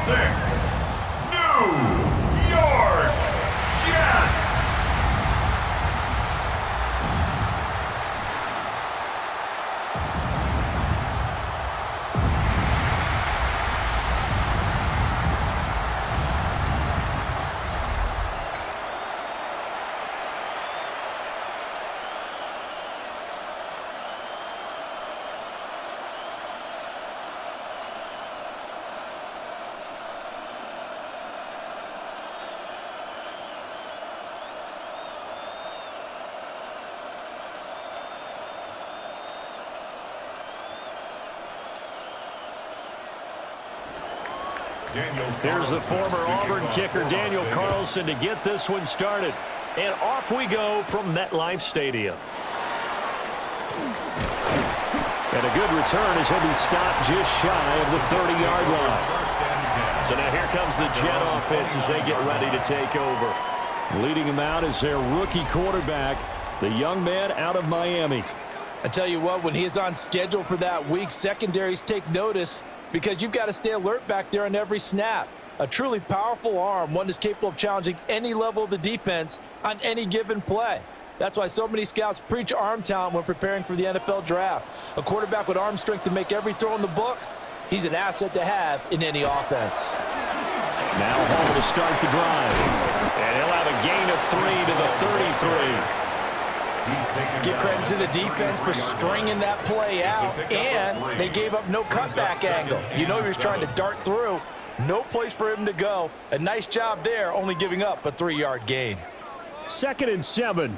6, New York Jets. Here's the former Auburn kicker Daniel Carlson to get this one started. And off we go from MetLife Stadium. And a good return as he'll be stopped just shy of the 30-yard line. So now here comes the Jet offense as they get ready to take over. Leading them out is their rookie quarterback, the young man out of Miami. I tell you what, when he is on schedule for that week, secondaries take notice because you've got to stay alert back there on every snap. A truly powerful arm, one that's capable of challenging any level of the defense on any given play. That's why so many scouts preach arm talent when preparing for the NFL draft. A quarterback with arm strength to make every throw in the book, he's an asset to have in any offense. Now Hall to start the drive. And he'll have a gain of 3 to the 33. Give credit to the defense for stringing that play out, and they gave up no cutback angle. You know he was trying to dart through. No place for him to go. A nice job there, only giving up a 3-yard gain. 2nd and 7.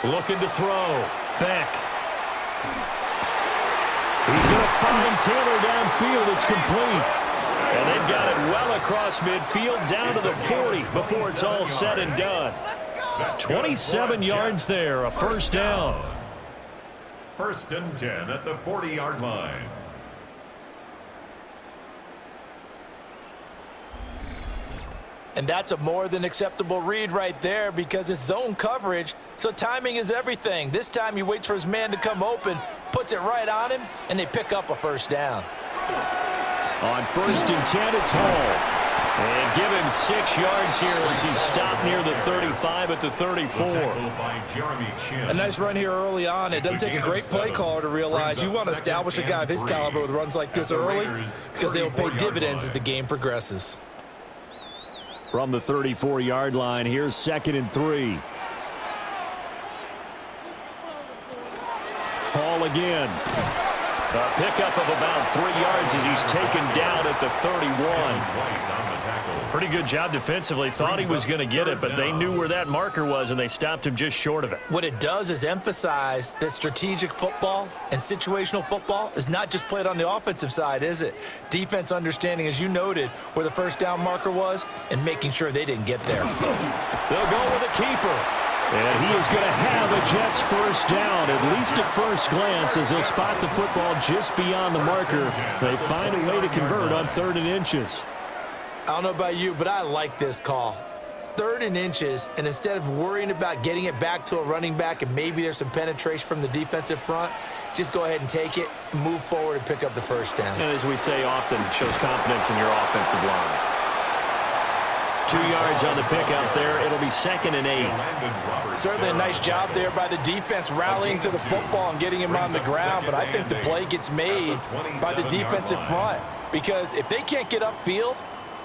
Looking to throw. Beck. He's going to find Taylor downfield. It's complete. And they've got it well across midfield down to the 40 before it's all said and done. 27 yards there, a first down. 1st and 10 at the 40-yard line. And that's a more than acceptable read right there because it's zone coverage, so timing is everything. This time he waits for his man to come open, puts it right on him, and they pick up a first down. On 1st and 10, it's Hall. And give him 6 yards here as he's stopped near the 35 at the 34. A nice run here early on. It doesn't take a great play caller to realize you want to establish a guy of his caliber with runs like this early because they will pay dividends as the game progresses. From the 34-yard line, here's 2nd and 3. Hall again. A pickup of about 3 yards as he's taken down at the 31. Pretty good job defensively. Thought he was going to get it, but they knew where that marker was, and they stopped him just short of it. What it does is emphasize that strategic football and situational football is not just played on the offensive side, is it? Defense understanding, as you noted, where the first down marker was and making sure they didn't get there. They'll go with a keeper. And he is going to have a Jets first down, at least at first glance, as they'll spot the football just beyond the marker. They find a way to convert on 3rd and inches. I don't know about you, but I like this call. 3rd and inches, and instead of worrying about getting it back to a running back and maybe there's some penetration from the defensive front, just go ahead and take it, move forward, and pick up the first down. And as we say often, it shows confidence in your offensive line. 2 yards on the pickup there. It'll be 2nd and 8. Certainly a nice job there by the defense rallying to the football and getting him on the ground, but I think the play gets made by the defensive front because if they can't get upfield,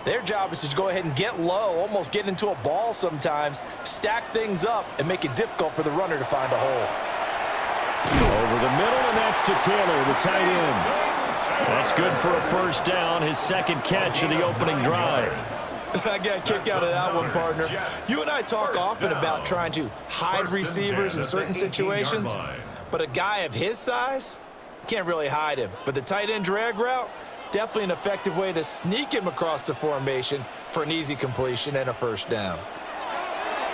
their job is to go ahead and get low, almost get into a ball sometimes, stack things up, and make it difficult for the runner to find a hole. Over the middle, and that's to Taylor, the tight end. That's good for a first down, his 2nd catch of the opening drive. I got a kick out of that one, partner. You and I talk often about trying to hide receivers in certain situations, but a guy of his size can't really hide him. But the tight end drag route, definitely an effective way to sneak him across the formation for an easy completion and a first down.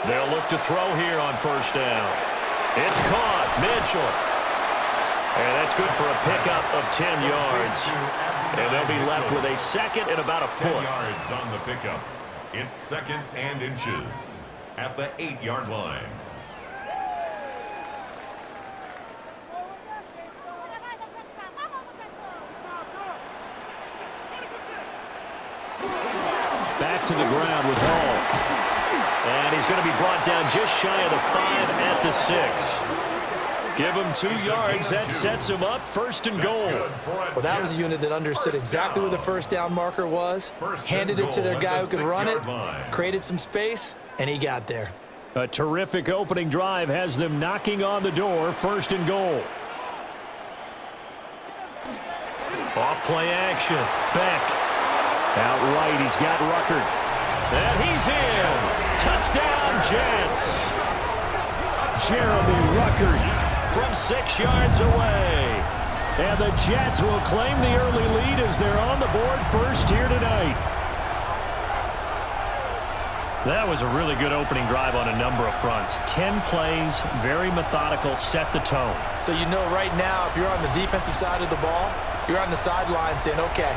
They'll look to throw here on first down. It's caught, Mitchell. And that's good for a pickup of 10 yards. And they'll be left with a 2nd and about a foot. 10 yards on the pickup. It's 2nd and inches at the 8-yard line. back to the ground with Hall. And he's going to be brought down just shy of the 5 at the 6. Give him 2 yards. That sets him up 1st and goal. Well, that was a unit that understood exactly where the first down marker was, handed it to their guy who could run it, created some space, and he got there. A terrific opening drive has them knocking on the door, 1st and goal. Off play action. Beck. Out right, he's got Ruckert. And he's in. Touchdown, Jets. Jeremy Ruckert from 6 yards away. And the Jets will claim the early lead as they're on the board first here tonight. That was a really good opening drive on a number of fronts. 10 plays, very methodical, set the tone. So you know right now, if you're on the defensive side of the ball, you're on the sideline saying, okay,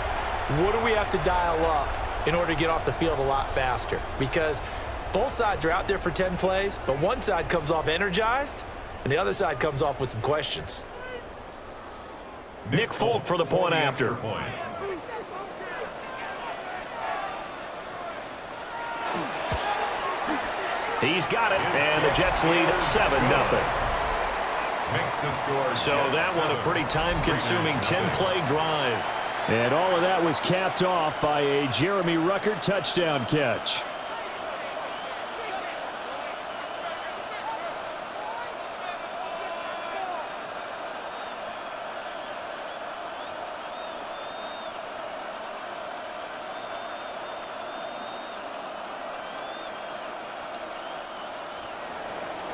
what do we have to dial up in order to get off the field a lot faster? Because both sides are out there for 10 plays, but one side comes off energized, and the other side comes off with some questions. Nick Folk for the point after. He's got it, and the Jets lead 7-0. So that one a pretty time-consuming 10-play drive. And all of that was capped off by a Jeremy Ruckert touchdown catch.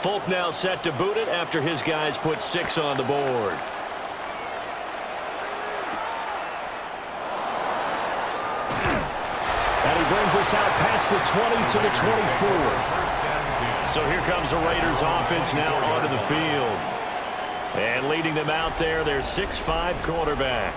Folk now set to boot it after his guys put 6 on the board. And he brings us out past the 20 to the 24. So here comes the Raiders offense now onto the field. And leading them out there, their 6'5" quarterback.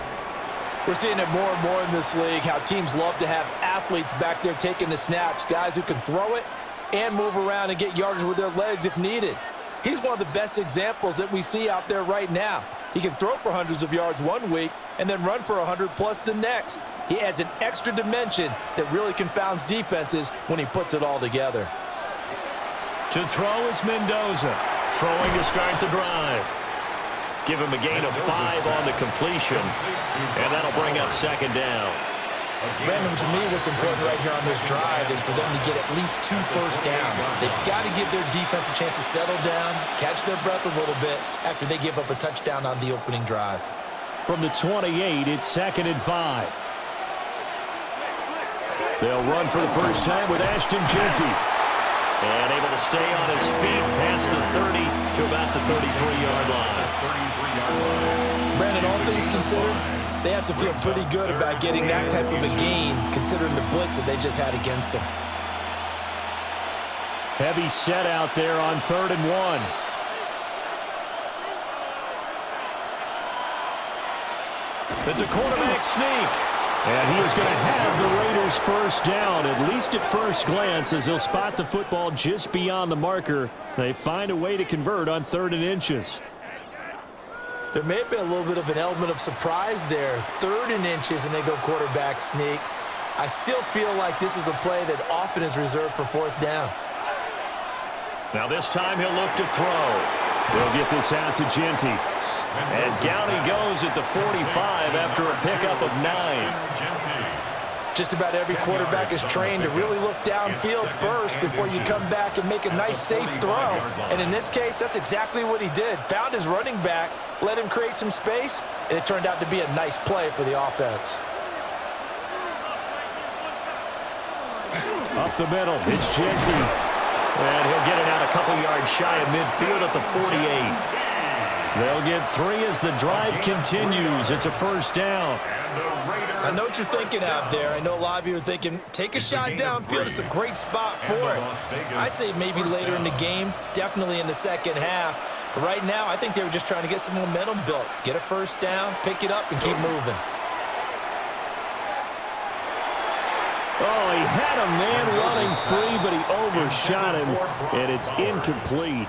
We're seeing it more and more in this league, how teams love to have athletes back there taking the snaps, guys who can throw it and move around and get yardage with their legs if needed. He's one of the best examples that we see out there right now. He can throw for hundreds of yards one week and then run for 100+ the next. He adds an extra dimension that really confounds defenses when he puts it all together. To throw is Mendoza, throwing to start the drive. Give him a gain of 5 on the completion, and that'll bring up 2nd down. Brandon, to me, what's important right here on this drive is for them to get at least 2 first downs. They've got to give their defense a chance to settle down, catch their breath a little bit after they give up a touchdown on the opening drive. From the 28, it's 2nd and 5. They'll run for the first time with Ashton Jeanty. And able to stay on his feet past the 30 to about the 33-yard line. Brandon, all things considered, they have to feel pretty good about getting that type of a gain, considering the blitz that they just had against them. Heavy set out there on 3rd and 1. It's a quarterback sneak. And he is going to have the Raiders first down, at least at first glance, as he'll spot the football just beyond the marker. They find a way to convert on 3rd and inches. There may have been a little bit of an element of surprise there. 3rd and inches, and they go quarterback sneak. I still feel like this is a play that often is reserved for 4th down. Now this time he'll look to throw. They'll get this out to Jeanty. And down he goes at the 45 after a pickup of 9. Just about every quarterback is trained to really look downfield first before you come back and make a nice, safe throw. And in this case, that's exactly what he did. Found his running back, let him create some space, and it turned out to be a nice play for the offense. Up the middle, it's Jeanty. And he'll get it out a couple yards shy of midfield at the 48. They'll get 3 as the drive continues. It's a first down. I know what you're thinking out there. I know a lot of you are thinking, take a shot downfield. It's a great spot for it. I say maybe later in the game, definitely in the second half. But right now, I think they were just trying to get some momentum built. Get a first down, pick it up, and keep moving. Oh, he had a man running free, but he overshot him, and it's incomplete.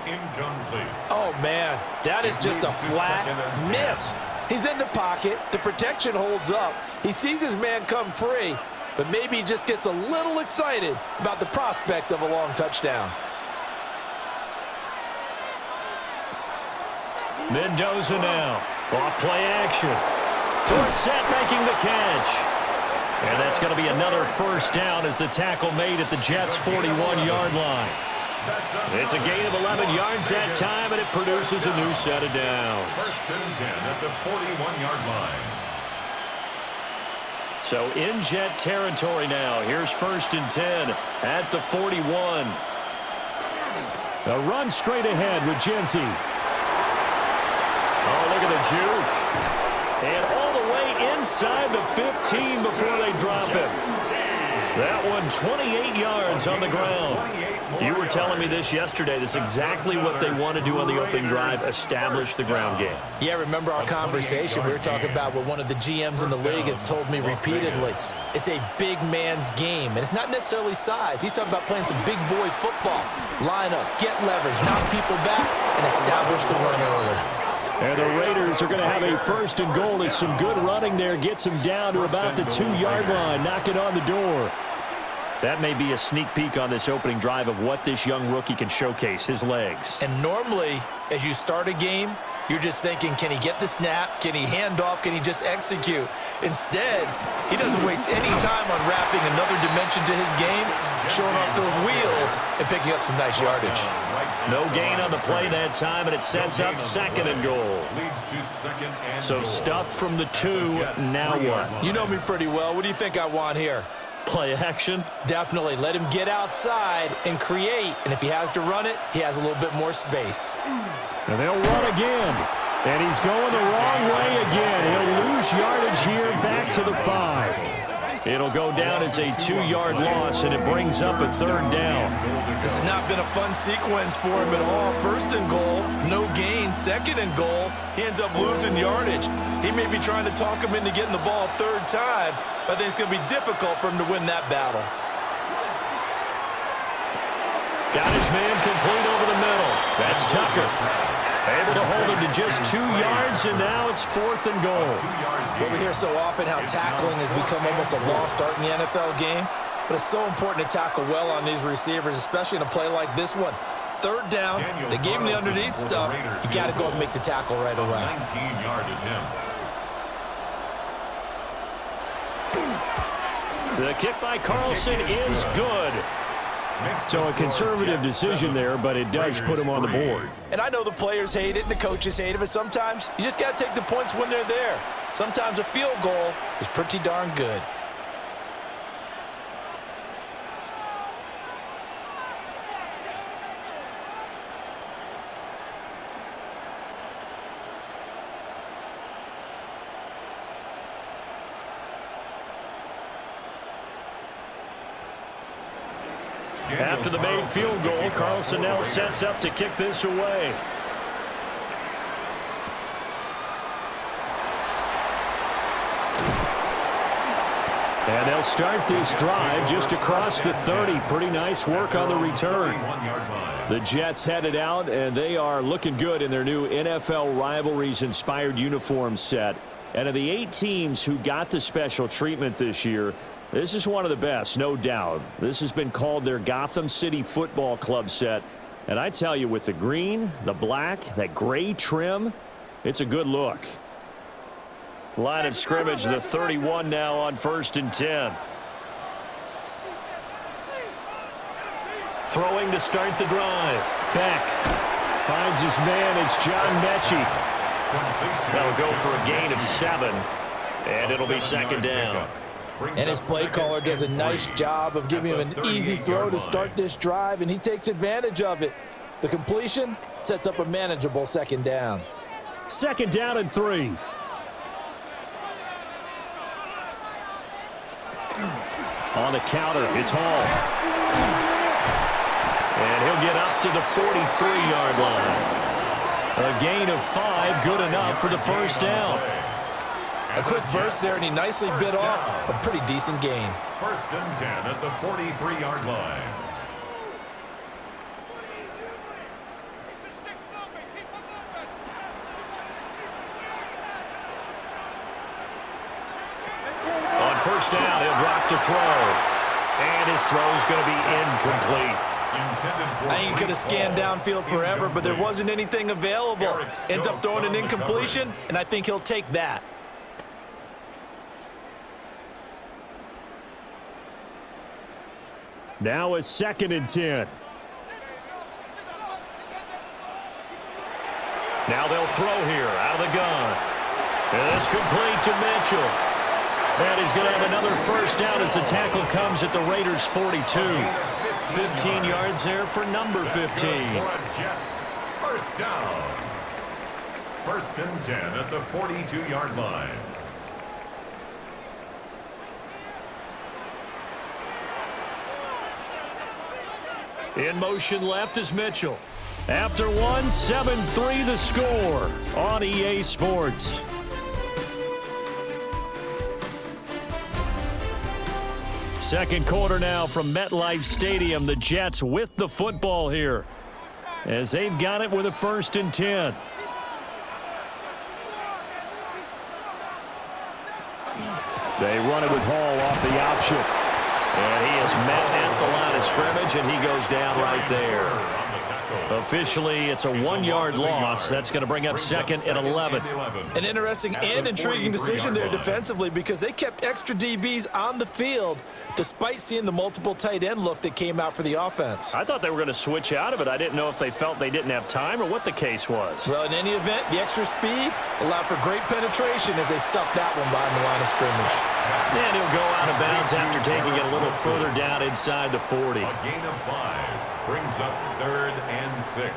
Oh, man, that is just a flat miss. He's in the pocket. The protection holds up. He sees his man come free, but maybe he just gets a little excited about the prospect of a long touchdown. Mendoza now. Off play action. Dorsett making the catch. And that's going to be another first down as the tackle made at the Jets' 41-yard line. It's a gain of 11 yards that time, and it produces a new set of downs. First and 10 at the 41-yard line. So in Jet territory now. Here's first and 10 at the 41. A run straight ahead with Genty. Oh, look at the juke. And all the way inside the 15 before they drop him. That one 28 yards on the ground. You were telling me this yesterday. This is exactly what they want to do on the opening drive, establish the ground game. Yeah, remember our conversation. We were talking about what one of the GMs in the league has told me repeatedly. It's a big man's game, and it's not necessarily size. He's talking about playing some big boy football. Line up, get leverage, knock people back, and establish the run early. And the Raiders are going to have a first and goal. There's some good running there. Gets them down to about the 2-yard line. Knock it on the door. That may be a sneak peek on this opening drive of what this young rookie can showcase, his legs. And normally, as you start a game, you're just thinking, can he get the snap? Can he hand off? Can he just execute? Instead, he doesn't waste any time on wrapping another dimension to his game, showing off those wheels, and picking up some nice yardage. No gain on the play that time, and it sets up second and goal. So stuffed from the 2, now what? You know me pretty well. What do you think I want here? Play action? Definitely. Let him get outside and create. And if he has to run it, he has a little bit more space. And they'll run again. And he's going the wrong way again. He'll lose yardage here back to the 5. It'll go down as a 2-yard loss, and it brings up a 3rd down. This has not been a fun sequence for him at all. First and goal, no gain. Second and goal, he ends up losing yardage. He may be trying to talk him into getting the ball a 3rd time, but I think it's going to be difficult for him to win that battle. Got his man complete over the middle. That's Tucker. Able to hold him to just 2 yards, and now it's 4th and goal. Well, we hear so often how tackling has become almost a lost art in the NFL game, but it's so important to tackle well on these receivers, especially in a play like this one. 3rd down, they gave him the underneath stuff. You got to go and make the tackle right away. 19-yard attempt. The kick by Carlson is good. So a conservative decision there, but it does put him on the board. And I know the players hate it and the coaches hate it, but sometimes you just got to take the points when they're there. Sometimes a field goal is pretty darn good. After the made field goal, Carlson now sets up to kick this away. And they'll start this drive just across the 30. Pretty nice work on the return. The Jets headed out, and they are looking good in their new NFL Rivalries-inspired uniform set. And of the 8 teams who got the special treatment this year, this is one of the best, no doubt. This has been called their Gotham City Football Club set. And I tell you, with the green, the black, that gray trim, it's a good look. Line of scrimmage, the 31 now on 1st and 10. Throwing to start the drive. Beck finds his man. It's John Mechie. That'll go for a gain of 7. And it'll be 2nd down. And his play caller does a nice job of giving him an easy throw to start this drive, and he takes advantage of it. The completion sets up a manageable 2nd down. 2nd down and 3. On the counter, it's Hall. And he'll get up to the 43-yard line. A gain of 5, good enough for the 1st down. A quick burst there, and he nicely bit off a pretty decent gain. 1st and 10 at the 43-yard line. On first down. He'll drop to throw. And his throw's going to be incomplete. I think he could have scanned downfield forever, but there wasn't anything available. Ends up throwing an incompletion, and I think he'll take that. Now a 2nd and 10. Now they'll throw here out of the gun. And it's complete to Mitchell. And he's going to have another first down as the tackle comes at the Raiders' 42. 15 yards there for number 15. Jets. First down. 1st and 10 at the 42-yard line. In motion left is Mitchell. After one, 7-3 the score on EA Sports. Second quarter now from MetLife Stadium. The Jets with the football here as they've got it with a 1st and 10. They run it with Hall off the option. And he is met at the line of scrimmage, and he goes down right there. Officially, it's a 1-yard loss. That's going to bring up 2nd and 11. An interesting and intriguing decision there defensively because they kept extra DBs on the field despite seeing the multiple tight end look that came out for the offense. I thought they were going to switch out of it. I didn't know if they felt they didn't have time or what the case was. Well, in any event, the extra speed allowed for great penetration as they stuffed that one behind the line of scrimmage. And he'll go out of bounds after taking it a little further down inside the 40. A gain of 5 brings up 3rd and 6.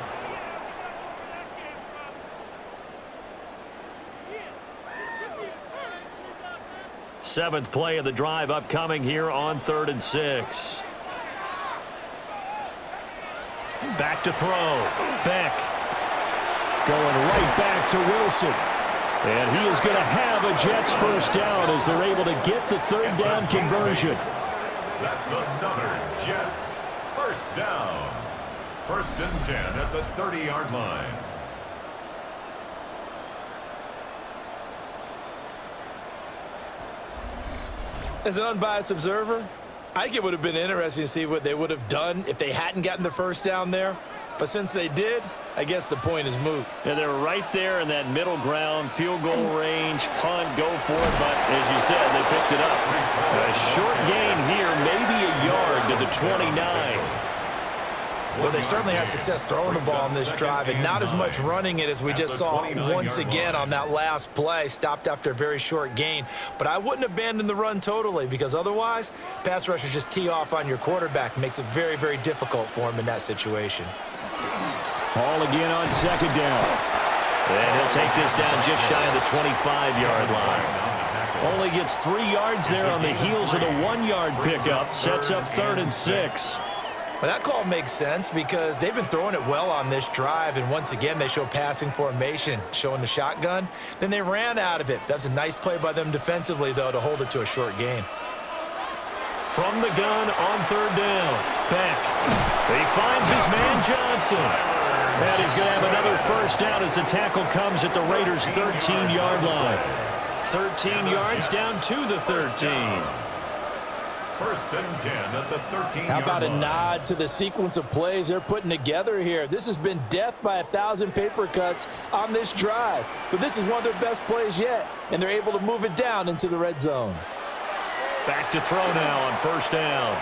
Seventh play of the drive upcoming here on 3rd and 6. Back to throw. Beck going right back to Wilson. And he is going to have a Jets first down as they're able to get the 3rd down conversion. That's another Jets first down. 1st and 10 at the 30-yard line. As an unbiased observer, I think it would have been interesting to see what they would have done if they hadn't gotten the first down there. But since they did, I guess the point is moot. Yeah, they're right there in that middle ground, field goal range, punt, go for it. But as you said, they picked it up. A short gain here, maybe a yard to the 29. Well, they certainly had success throwing the ball on this drive and not as much running it as we just saw once again on that last play. Stopped after a very short gain. But I wouldn't abandon the run totally because otherwise, pass rushers just tee off on your quarterback. Makes it very, very difficult for him in that situation. Hall again on 2nd down. And he'll take this down just shy of the 25-yard line. Only gets 3 yards there on the heels of the 1-yard pickup. Sets up 3rd and 6. Well, that call makes sense because they've been throwing it well on this drive, and once again they show passing formation, showing the shotgun. Then they ran out of it. That's a nice play by them defensively, though, to hold it to a short gain. From the gun on 3rd down, Beck. He finds his man Johnson. And he's going to have another first down as the tackle comes at the Raiders' 13-yard line. 13 yards down to the 13. 1st and 10 at the 13-yard line. How about a nod to the sequence of plays they're putting together here? This has been death by 1,000 paper cuts on this drive. But this is one of their best plays yet, and they're able to move it down into the red zone. Back to throw now on 1st down.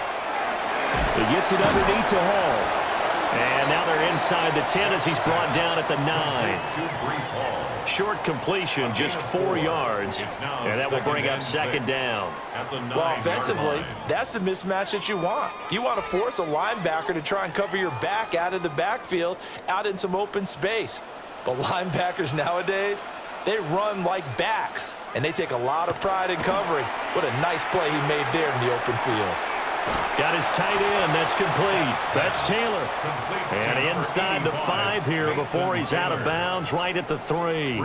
He gets it underneath to Hall. And now they're inside the 10 as he's brought down at the 9. Short completion, just 4 yards. And that will bring up 2nd down. Well, offensively, that's the mismatch that you want. You want to force a linebacker to try and cover your back out of the backfield, out in some open space. But linebackers nowadays, they run like backs, and they take a lot of pride in covering. What a nice play he made there in the open field. Got his tight end. That's complete. That's Taylor. And inside the 5 here before he's out of bounds, right at the 3.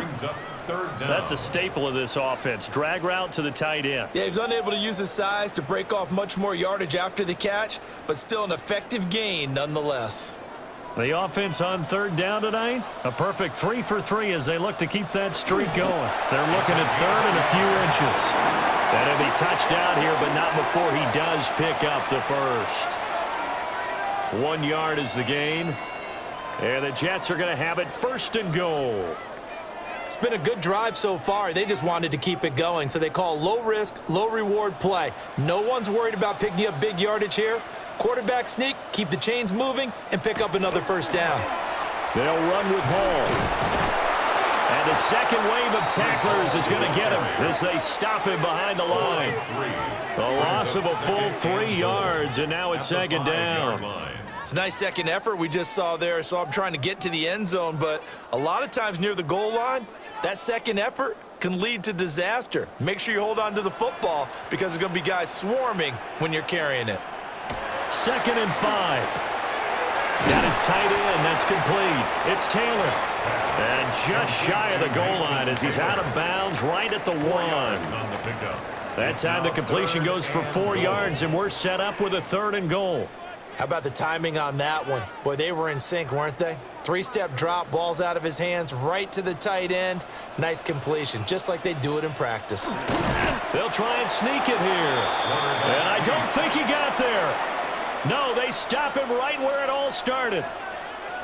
That's a staple of this offense. Drag route to the tight end. Yeah, he's unable to use his size to break off much more yardage after the catch, but still an effective gain nonetheless. The offense on 3rd down tonight, a perfect 3 for 3 as they look to keep that streak going. They're looking at 3rd and a few inches. And he'll be touched out here, but not before he does pick up the first. 1 yard is the gain. And the Jets are going to have it first and goal. It's been a good drive so far. They just wanted to keep it going, so they call low-risk, low-reward play. No one's worried about picking up big yardage here. Quarterback sneak, keep the chains moving, and pick up another first down. They'll run with Hall. And the second wave of tacklers is going to get him as they stop him behind the line. A loss of a full 3 yards, and now it's second down. It's a nice second effort we just saw there. So I'm trying to get to the end zone, but a lot of times near the goal line, that second effort can lead to disaster. Make sure you hold on to the football because there's going to be guys swarming when you're carrying it. 2nd and 5. That is tight end. That's complete. It's Taylor. And just shy of the goal line as he's out of bounds right at the 1. That time the completion goes for 4 yards, and we're set up with a 3rd and goal. How about the timing on that one? Boy, they were in sync, weren't they? 3-step drop, balls out of his hands, right to the tight end. Nice completion, just like they do it in practice. They'll try and sneak it here. And I don't think he got there. No, they stop him right where it all started.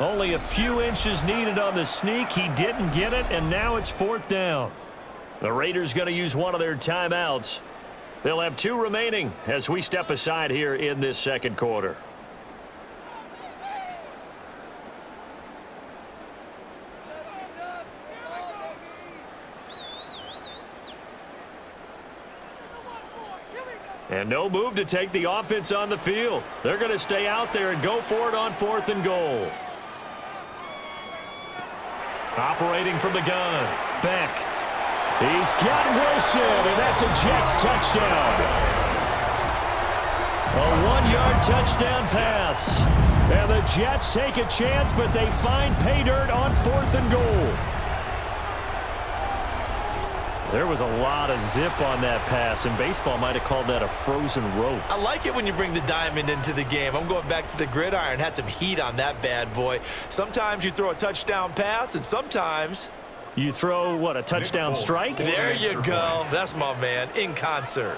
Only a few inches needed on the sneak. He didn't get it, and now it's 4th down. The Raiders going to use one of their timeouts. They'll have 2 remaining as we step aside here in this second quarter. And no move to take the offense on the field. They're going to stay out there and go for it on 4th and goal. Operating from the gun, Beck. He's got Wilson, and that's a Jets touchdown. A 1-yard touchdown pass. And the Jets take a chance, but they find pay dirt on 4th and goal. There was a lot of zip on that pass, and baseball might have called that a frozen rope. I like it when you bring the diamond into the game. I'm going back to the gridiron. Had some heat on that bad boy. Sometimes you throw a touchdown pass, and sometimes you throw, what, a touchdown strike? There you go. That's my man, in concert.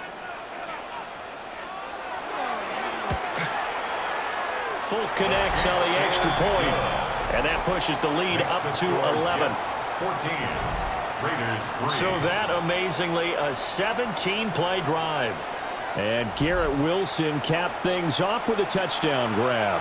Folk connects on the extra point, and that pushes the lead up to 11. 14. So that, amazingly, a 17-play drive. And Garrett Wilson capped things off with a touchdown grab.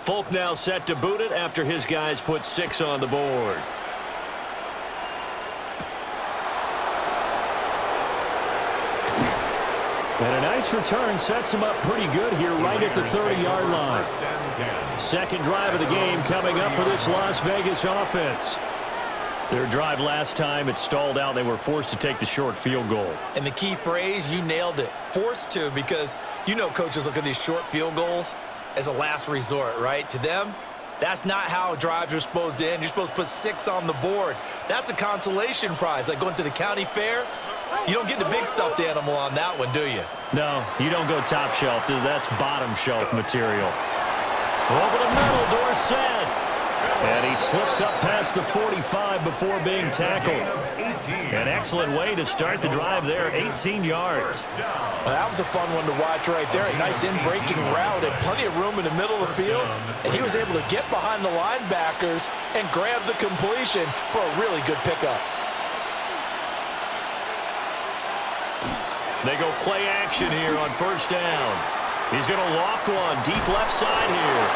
Folk now set to boot it after his guys put 6 on the board. And a nice return sets him up pretty good here right at the 30-yard line. Second drive of the game coming up for this Las Vegas offense. Their drive last time, it stalled out. They were forced to take the short field goal. And the key phrase, you nailed it, forced to, because you know coaches look at these short field goals as a last resort, right? To them, that's not how drives are supposed to end. You're supposed to put 6 on the board. That's a consolation prize, like going to the county fair. You don't get the big stuffed animal on that one, do you? No, you don't go top shelf. That's bottom shelf material. Over the middle, Dorsett. And he slips up past the 45 before being tackled. An excellent way to start the drive there, 18 yards. Well, that was a fun one to watch right there. A nice in-breaking route and plenty of room in the middle of the field. And he was able to get behind the linebackers and grab the completion for a really good pickup. They go play action here on first down. He's going to loft one deep left side here.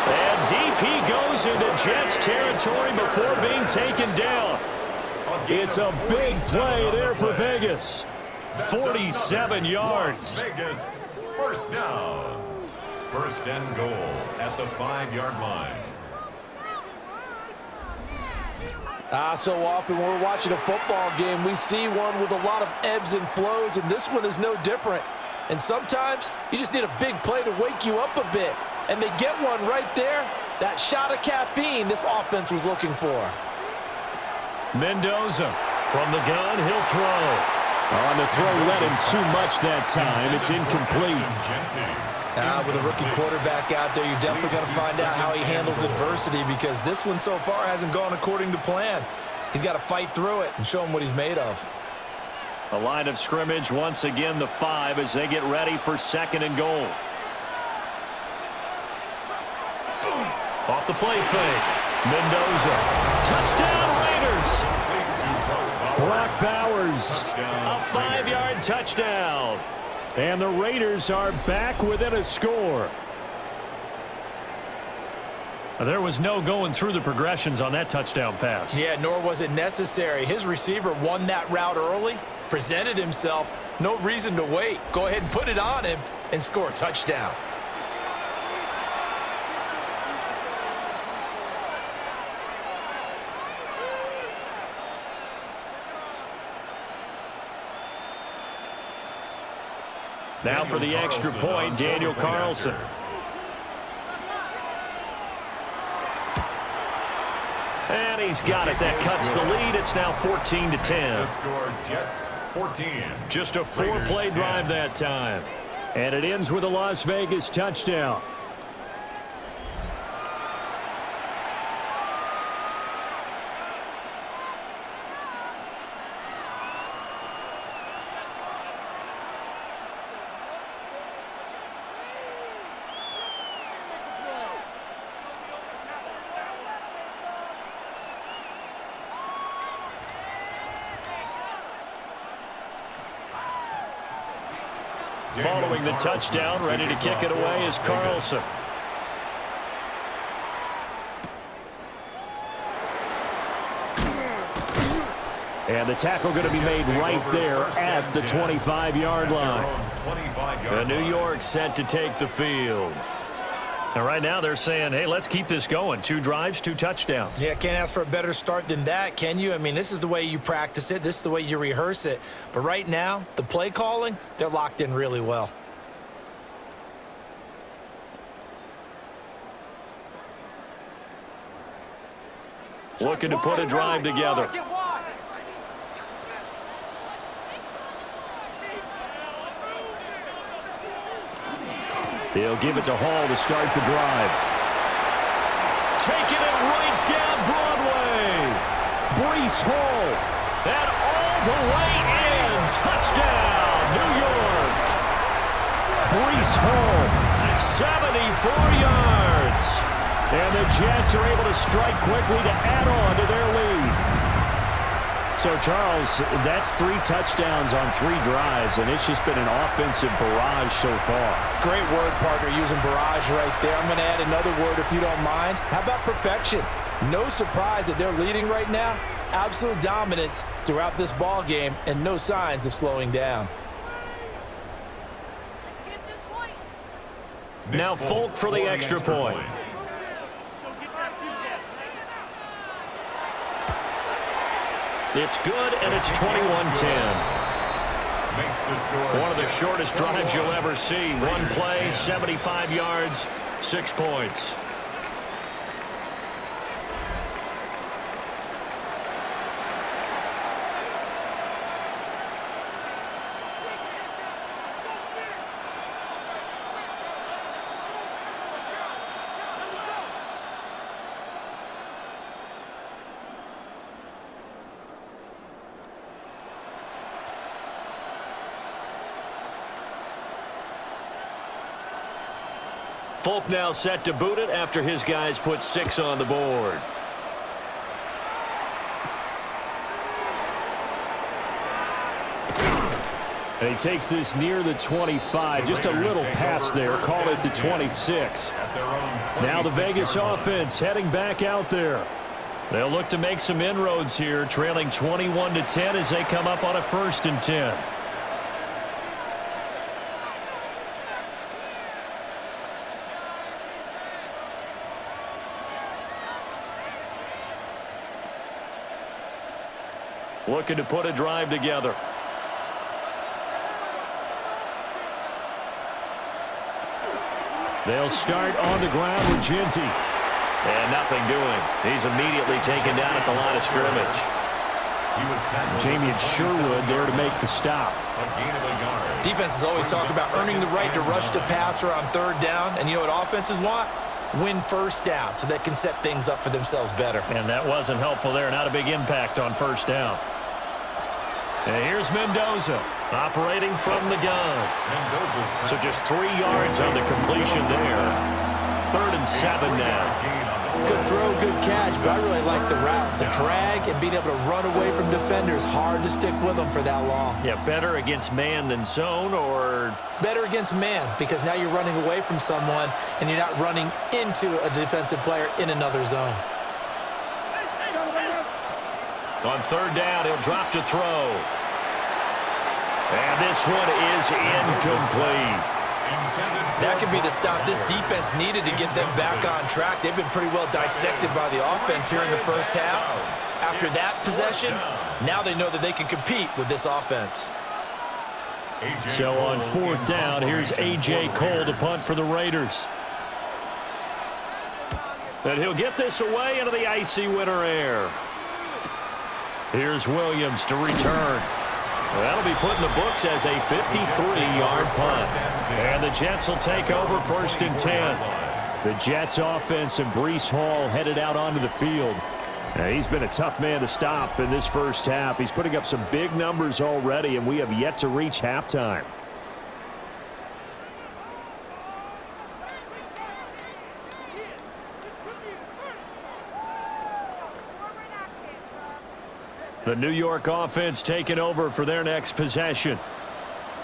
And deep he goes into Jets territory before being taken down. It's a big play there for Vegas. 47 yards. Vegas, first down. First and goal at the 5-yard line. So often when we're watching a football game, we see one with a lot of ebbs and flows, and this one is no different. And sometimes you just need a big play to wake you up a bit. And they get one right there. That shot of caffeine this offense was looking for. Mendoza from the gun, he'll throw. On the throw, let him too much that time. It's incomplete. With a rookie quarterback out there, you're definitely going to find out how he handles adversity, because this one so far hasn't gone according to plan. He's got to fight through it and show him what he's made of. A line of scrimmage, once again the 5 as they get ready for 2nd and goal. Off the play fake. Mendoza. Touchdown Raiders. Brock Bowers. A 5-yard touchdown. And the Raiders are back within a score. There was no going through the progressions on that touchdown pass. Yeah, nor was it necessary. His receiver won that route early, presented himself. No reason to wait. Go ahead and put it on him and score a touchdown. Now for the extra point, Daniel Carlson. And he's got it. That cuts the lead. It's now 14-10. Just a 4-play drive that time. And it ends with a Las Vegas touchdown. Following the touchdown, ready to kick it away is Carlson. And the tackle going to be made right there at the 25-yard line. And New York set to take the field. And right now they're saying, hey, let's keep this going. 2 drives, 2 touchdowns. Yeah, can't ask for a better start than that, can you? I mean, this is the way you practice it. This is the way you rehearse it. But right now, the play calling, they're locked in really well. Looking to put a drive together. He'll give it to Hall to start the drive. Taking it right down Broadway. Breece Hall. And all the way in. Touchdown, New York. Breece Hall, 74 yards. And the Jets are able to strike quickly to add on to their lead. So, Charles, that's 3 touchdowns on 3 drives, and it's just been an offensive barrage so far. Great word, partner, using barrage right there. I'm going to add another word if you don't mind. How about perfection? No surprise that they're leading right now. Absolute dominance throughout this ball game and no signs of slowing down. Now Folk for the extra point. It's good, and it's 21-10. One of the shortest drives you'll ever see. 1 play, 75 yards, 6 points. Folk now set to boot it after his guys put 6 on the board. And he takes this near the 25. Just a little pass there. Call it the 26. Now the Vegas offense heading back out there. They'll look to make some inroads here, trailing 21-10 as they come up on a 1st and 10. Looking to put a drive together. They'll start on the ground with Ginty. And nothing doing. He's immediately taken down at the line of scrimmage. Jamie Sherwood there to make the stop. Defenses always talk about earning the right to rush the passer on third down. And you know what offenses want? Win first down so they can set things up for themselves better. And that wasn't helpful there. Not a big impact on first down. And here's Mendoza operating from the gun. So just 3 yards on the completion there. 3rd and 7 now. Good throw, good catch, but I really like the route. The drag and being able to run away from defenders, hard to stick with them for that long. Yeah, better against man than zone, or? Better against man, because now you're running away from someone and you're not running into a defensive player in another zone. On 3rd down, he'll drop to throw. And this one is incomplete. That could be the stop this defense needed to get them back on track. They've been pretty well dissected by the offense here in the first half. After that possession, now they know that they can compete with this offense. So on 4th down, here's A.J. Cole to punt for the Raiders. And he'll get this away into the icy winter air. Here's Williams to return. That'll be put in the books as a 53-yard punt. And the Jets will take over 1st and 10. The Jets offense and Breece Hall headed out onto the field. He's been a tough man to stop in this first half. He's putting up some big numbers already, and we have yet to reach halftime. The New York offense taking over for their next possession.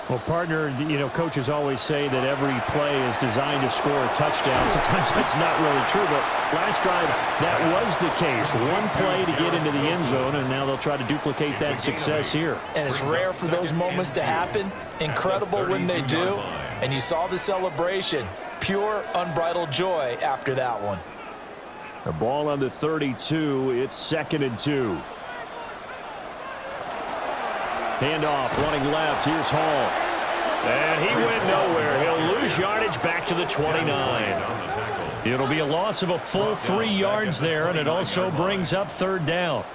Well, partner, you know, coaches always say that every play is designed to score a touchdown. Sometimes that's not really true, but last drive, that was the case. One play to get into the end zone, and now they'll try to duplicate that success here. And it's rare for those moments to happen. Incredible when they do. And you saw the celebration. Pure, unbridled joy after that one. The ball on the 32. It's 2nd and 2. Handoff, running left. Here's Hall. And he went nowhere. He'll lose yardage back to the 29. It'll be a loss of a full 3 yards there, and it also brings up 3rd down.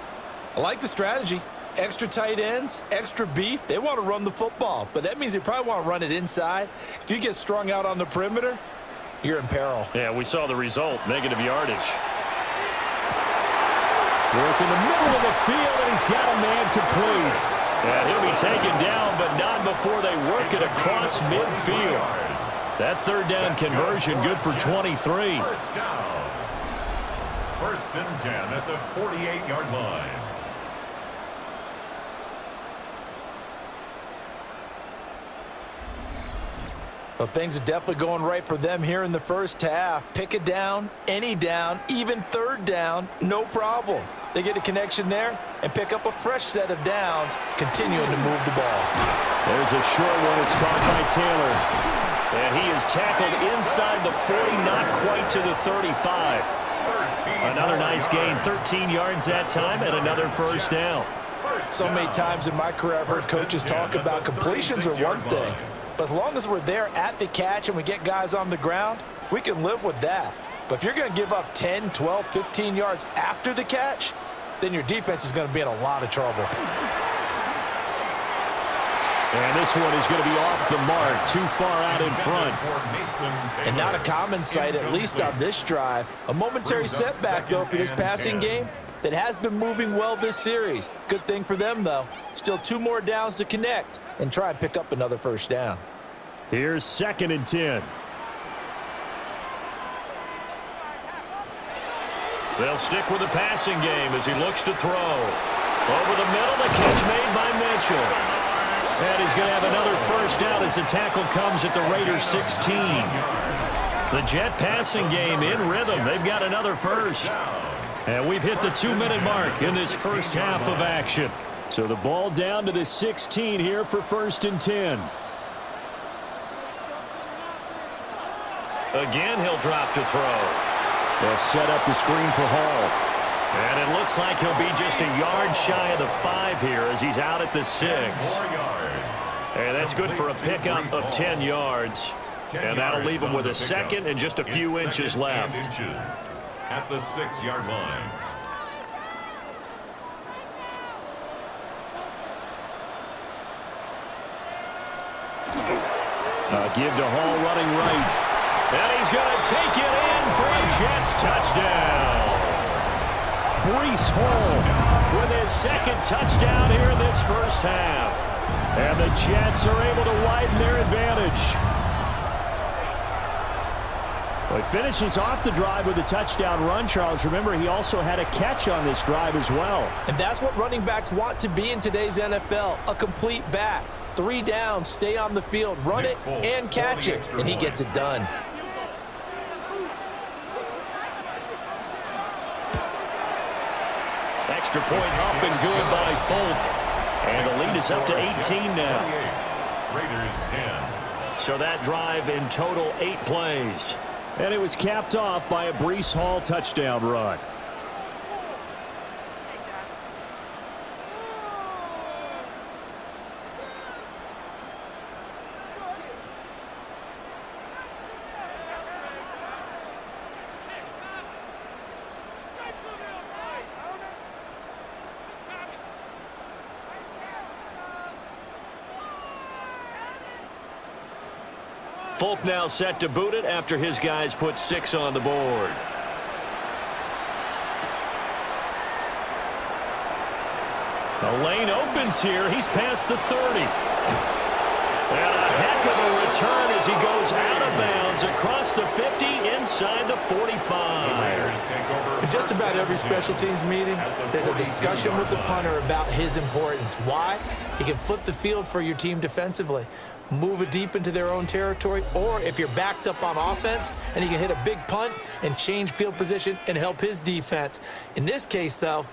I like the strategy. Extra tight ends, extra beef. They want to run the football, but that means they probably want to run it inside. If you get strung out on the perimeter, you're in peril. Yeah, we saw the result, negative yardage. Work in the middle of the field, and he's got a man complete. And he'll be taken down, but not before they work it across midfield. That 3rd down conversion good for 23. 1st down. 1st and 10 at the 48-yard line. Well, things are definitely going right for them here in the first half. Pick a down, any down, even 3rd down, no problem. They get a connection there and pick up a fresh set of downs, continuing to move the ball. There's a short one. It's caught by Taylor. And he is tackled inside the 40, not quite to the 35. Another nice gain, 13 yards that time, and another 1st down. So many times in my career I've heard coaches talk about completions are one thing. But as long as we're there at the catch and we get guys on the ground, we can live with that. But if you're going to give up 10, 12, 15 yards after the catch, then your defense is going to be in a lot of trouble. And this one is going to be off the mark, too far out in front. And not a common sight, at least on this drive. A momentary setback, though, for this passing game that has been moving well this series. Good thing for them, though. Still 2 more downs to connect and try and pick up another 1st down. Here's 2nd and 10. They'll stick with the passing game as he looks to throw. Over the middle, the catch made by Mitchell. And he's going to have another 1st down as the tackle comes at the Raiders 16. The Jet passing game in rhythm. They've got another 1st. And we've hit the 2-minute mark in this first half of action. So the ball down to the 16 here for 1st and 10. Again, he'll drop to throw. They'll set up the screen for Hall. And it looks like he'll be just a yard shy of the 5 here as he's out at the 6. And that's good for a pickup of 10 yards. And that'll leave him with a second and just a few inches left. At the 6-yard line. Give to Hall running right. And he's going to take it in for a Jets touchdown. Breece Hall with his second touchdown here in this first half. And the Jets are able to widen their advantage. Well, he finishes off the drive with a touchdown run, Charles. Remember, he also had a catch on this drive as well. And that's what running backs want to be in today's NFL, a complete back. 3 downs, stay on the field, run it, and catch it, and he gets it done. Extra point up and good by Folk. And the lead is up to 18 now. Raiders 10. So that drive in total 8 plays. And it was capped off by a Breece Hall touchdown run. Folk now set to boot it after his guys put 6 on the board. The lane opens here. He's past the 30. And a heck of a return as he goes out of bounds across the 50 inside the 45. In just about every special teams meeting, there's a discussion with the punter about his importance. Why? He can flip the field for your team defensively, move it deep into their own territory, or if you're backed up on offense and he can hit a big punt and change field position and help his defense. In this case, though,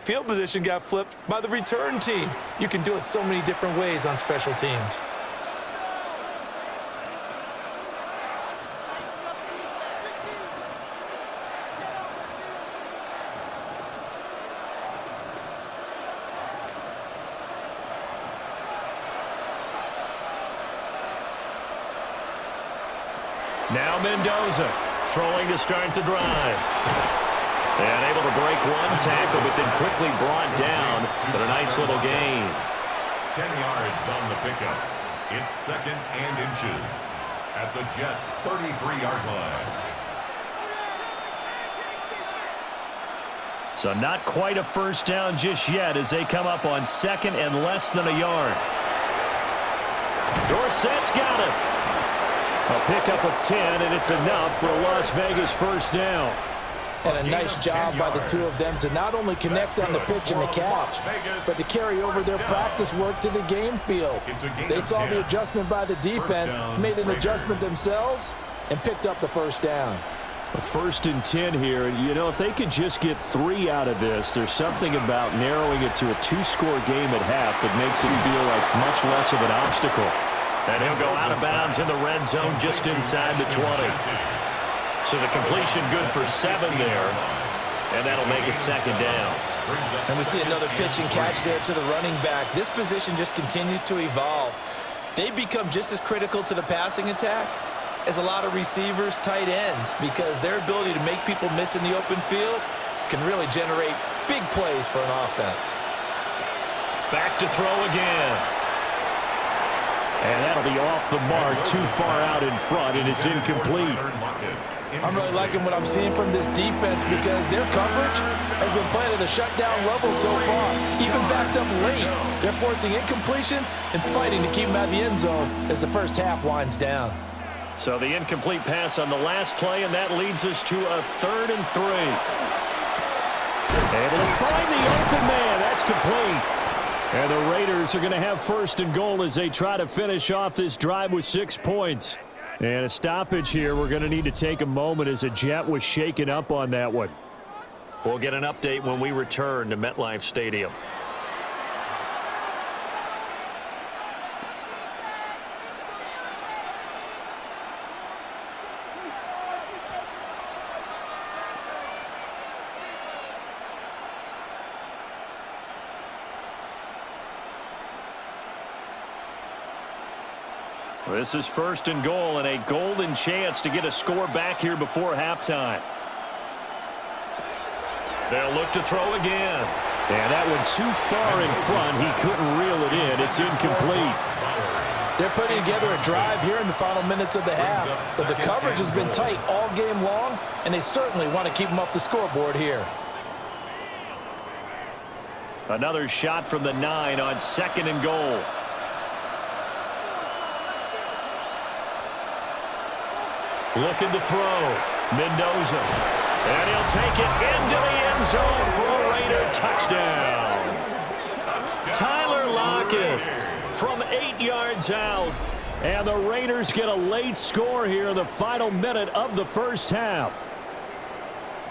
field position got flipped by the return team. You can do it so many different ways on special teams. Now Mendoza throwing to start the drive. And able to break one tackle, but then quickly brought down. But a nice little gain. 10 yards on the pickup. It's 2nd and inches at the Jets' 33-yard line. So not quite a first down just yet as they come up on 2nd and less than a yard. Dorsett's got it. A pickup of 10, and it's enough for a Las Vegas first down. And a nice job by the two of them to not only connect on the pitch and the catch, but to carry over their practice work to the game field. They saw the adjustment by the defense, made an adjustment themselves, and picked up the first down. A 1st and 10 here. You know, if they could just get 3 out of this, there's something about narrowing it to a 2-score game at half that makes it feel like much less of an obstacle. And he'll go out of bounds in the red zone just inside the 20. So the completion good for 7 there. And that'll make it 2nd down. And we see another pitch and catch there to the running back. This position just continues to evolve. They become just as critical to the passing attack as a lot of receivers, tight ends, because their ability to make people miss in the open field can really generate big plays for an offense. Back to throw again. And that'll be off the mark, too far out in front, and it's incomplete. I'm really liking what I'm seeing from this defense because their coverage has been playing at a shutdown level so far. Even backed up late, they're forcing incompletions and fighting to keep them out of the end zone as the first half winds down. So the incomplete pass on the last play, and that leads us to a 3rd and 3. Able to find the open man. That's complete. And the Raiders are going to have 1st and goal as they try to finish off this drive with 6 points. And a stoppage here. We're going to need to take a moment as a Jet was shaken up on that one. We'll get an update when we return to MetLife Stadium. This is 1st and goal and a golden chance to get a score back here before halftime. They'll look to throw again. And that one too far in front. He couldn't reel it in. It's incomplete. They're putting together a drive here in the final minutes of the half, but the coverage has been tight all game long, and they certainly want to keep them up the scoreboard here. Another shot from the 9 on 2nd and goal. Looking to throw. Mendoza. And he'll take it into the end zone for a Raider touchdown. Tyler Lockett from 8 yards out. And the Raiders get a late score here in the final minute of the first half.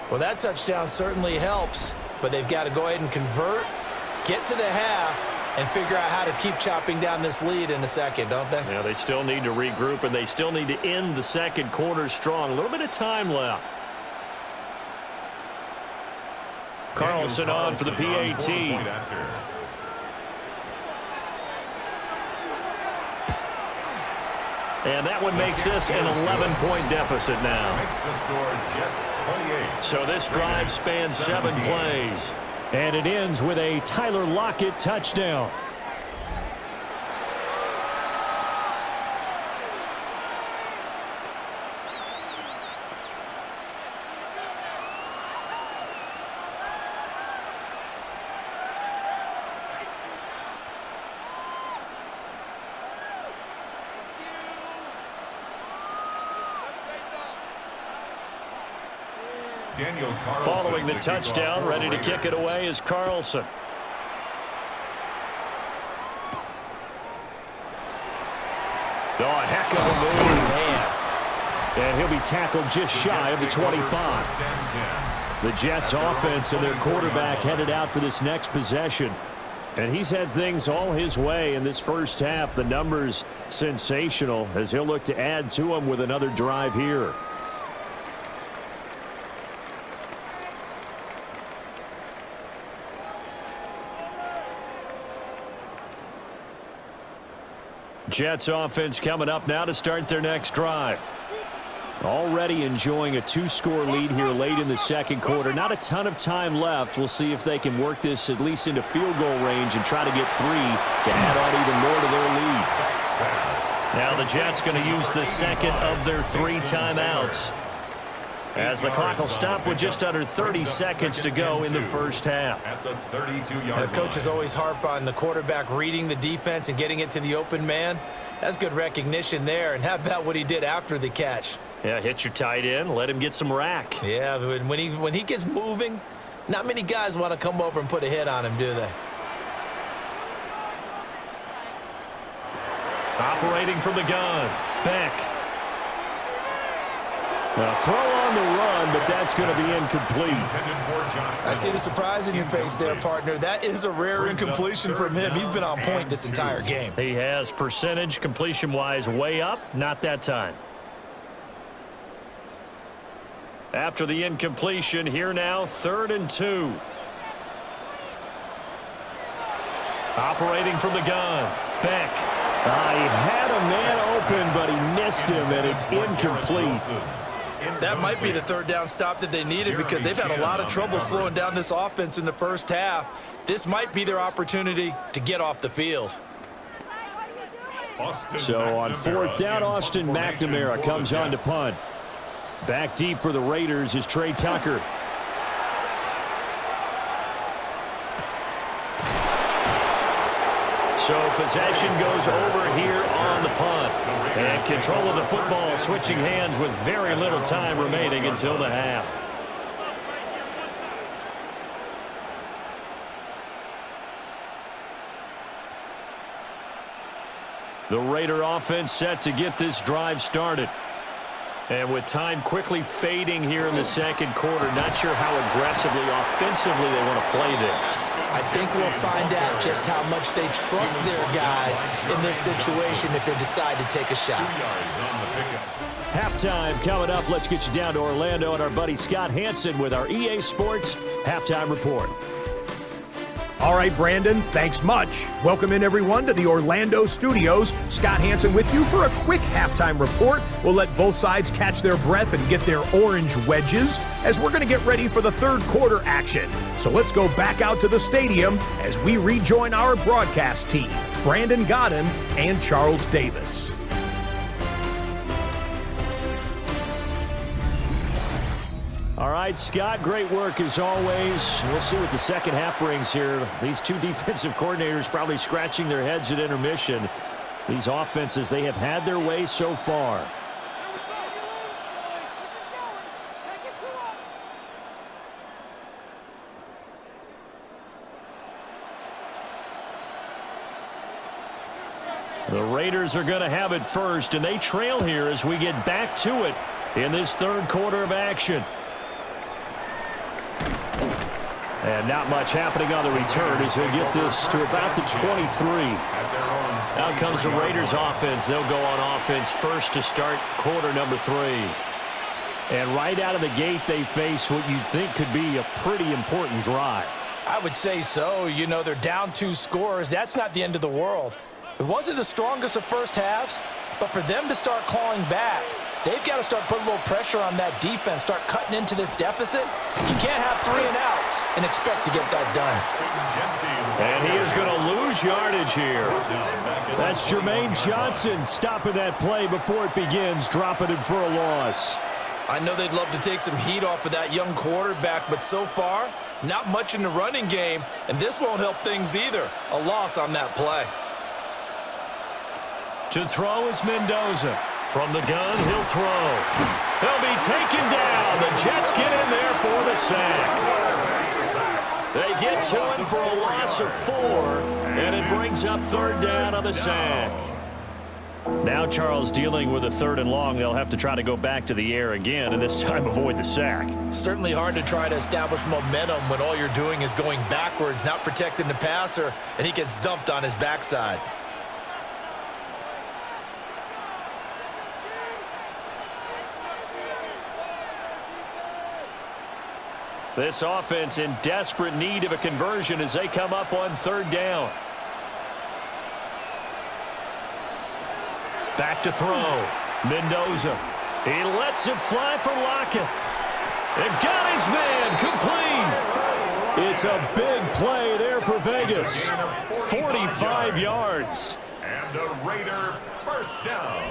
Well, that touchdown certainly helps, but they've got to go ahead and convert, get to the half, and figure out how to keep chopping down this lead in the second, don't they? Yeah, they still need to regroup, and they still need to end the second quarter strong. A little bit of time left. Carlson on for the PAT. And that one makes this an 11-point deficit now. So this drive spans 7 plays. And it ends with a Tyler Lockett touchdown. Following the touchdown, ready to kick it away is Carlson. Oh, a heck of a move. Man. And he'll be tackled just shy of the 25. The Jets offense and their quarterback headed out for this next possession. And he's had things all his way in this first half. The numbers sensational as he'll look to add to them with another drive here. Jets offense coming up now to start their next drive. Already enjoying a 2-score lead here late in the second quarter. Not a ton of time left. We'll see if they can work this at least into field goal range and try to get 3 to add on even more to their lead. Now the Jets going to use the second of their 3 timeouts, as the clock will stop with just under 30 seconds to go in the first half. The coaches always harp on the quarterback reading the defense and getting it to the open man. That's good recognition there. And how about what he did after the catch? Yeah, hit your tight end, let him get some rack. Yeah, when he gets moving, not many guys want to come over and put a hit on him, do they? Operating from the gun, Beck. A throw on the run, but that's going to be incomplete. I see the surprise in your face there, partner. That is a rare incompletion from him. He's been on point this entire game. He has percentage completion-wise way up, not that time. After the incompletion, here now, 3rd and 2. Operating from the gun, Beck. He had a man open, but he missed him, and it's incomplete. That might be the 3rd down stop that they needed because they've had a lot of trouble slowing down this offense in the first half. This might be their opportunity to get off the field. So on 4th down, Austin McNamara comes on to punt. Back deep for the Raiders is Trey Tucker. So possession goes over here on the punt. And control of the football switching hands with very little time remaining until the half. The Raider offense set to get this drive started. And with time quickly fading here in the second quarter, not sure how aggressively, offensively they want to play this. I think we'll find out just how much they trust their guys in this situation if they decide to take a shot. Halftime coming up. Let's get you down to Orlando and our buddy Scott Hansen with our EA Sports Halftime Report. All right, Brandon, thanks much. Welcome in, everyone, to the Orlando studios. Scott Hansen with you for a quick halftime report. We'll let both sides catch their breath and get their orange wedges as we're going to get ready for the third quarter action. So let's go back out to the stadium as we rejoin our broadcast team, Brandon Godden and Charles Davis. All right, Scott, great work as always. We'll see what the second half brings here. These two defensive coordinators probably scratching their heads at intermission. These offenses, they have had their way so far. The Raiders are going to have it first, and they trail here as we get back to it in this third quarter of action. And not much happening on the return as he'll get this to about the 23. Out comes the Raiders offense. They'll go on offense first to start quarter number 3. And right out of the gate, they face what you'd think could be a pretty important drive. I would say so. You know, they're down 2 scores. That's not the end of the world. It wasn't the strongest of first halves, but for them to start clawing back, they've got to start putting a little pressure on that defense, start cutting into this deficit. You can't have 3 and outs and expect to get that done. And he is going to lose yardage here. That's Jermaine Johnson stopping that play before it begins, dropping him for a loss. I know they'd love to take some heat off of that young quarterback, but so far, not much in the running game, and this won't help things either. A loss on that play. To throw is Mendoza. From the gun, he'll throw. He'll be taken down. The Jets get in there for the sack. They get to him for a loss of 4, and it brings up third down on the sack. Now Charles dealing with a 3rd and long. They'll have to try to go back to the air again, and this time avoid the sack. Certainly hard to try to establish momentum when all you're doing is going backwards, not protecting the passer, and he gets dumped on his backside. This offense in desperate need of a conversion as they come up on 3rd down. Back to throw. Mendoza. He lets it fly for Lockett. And got his man complete. It's a big play there for Vegas. 45 yards. And a Raider first down.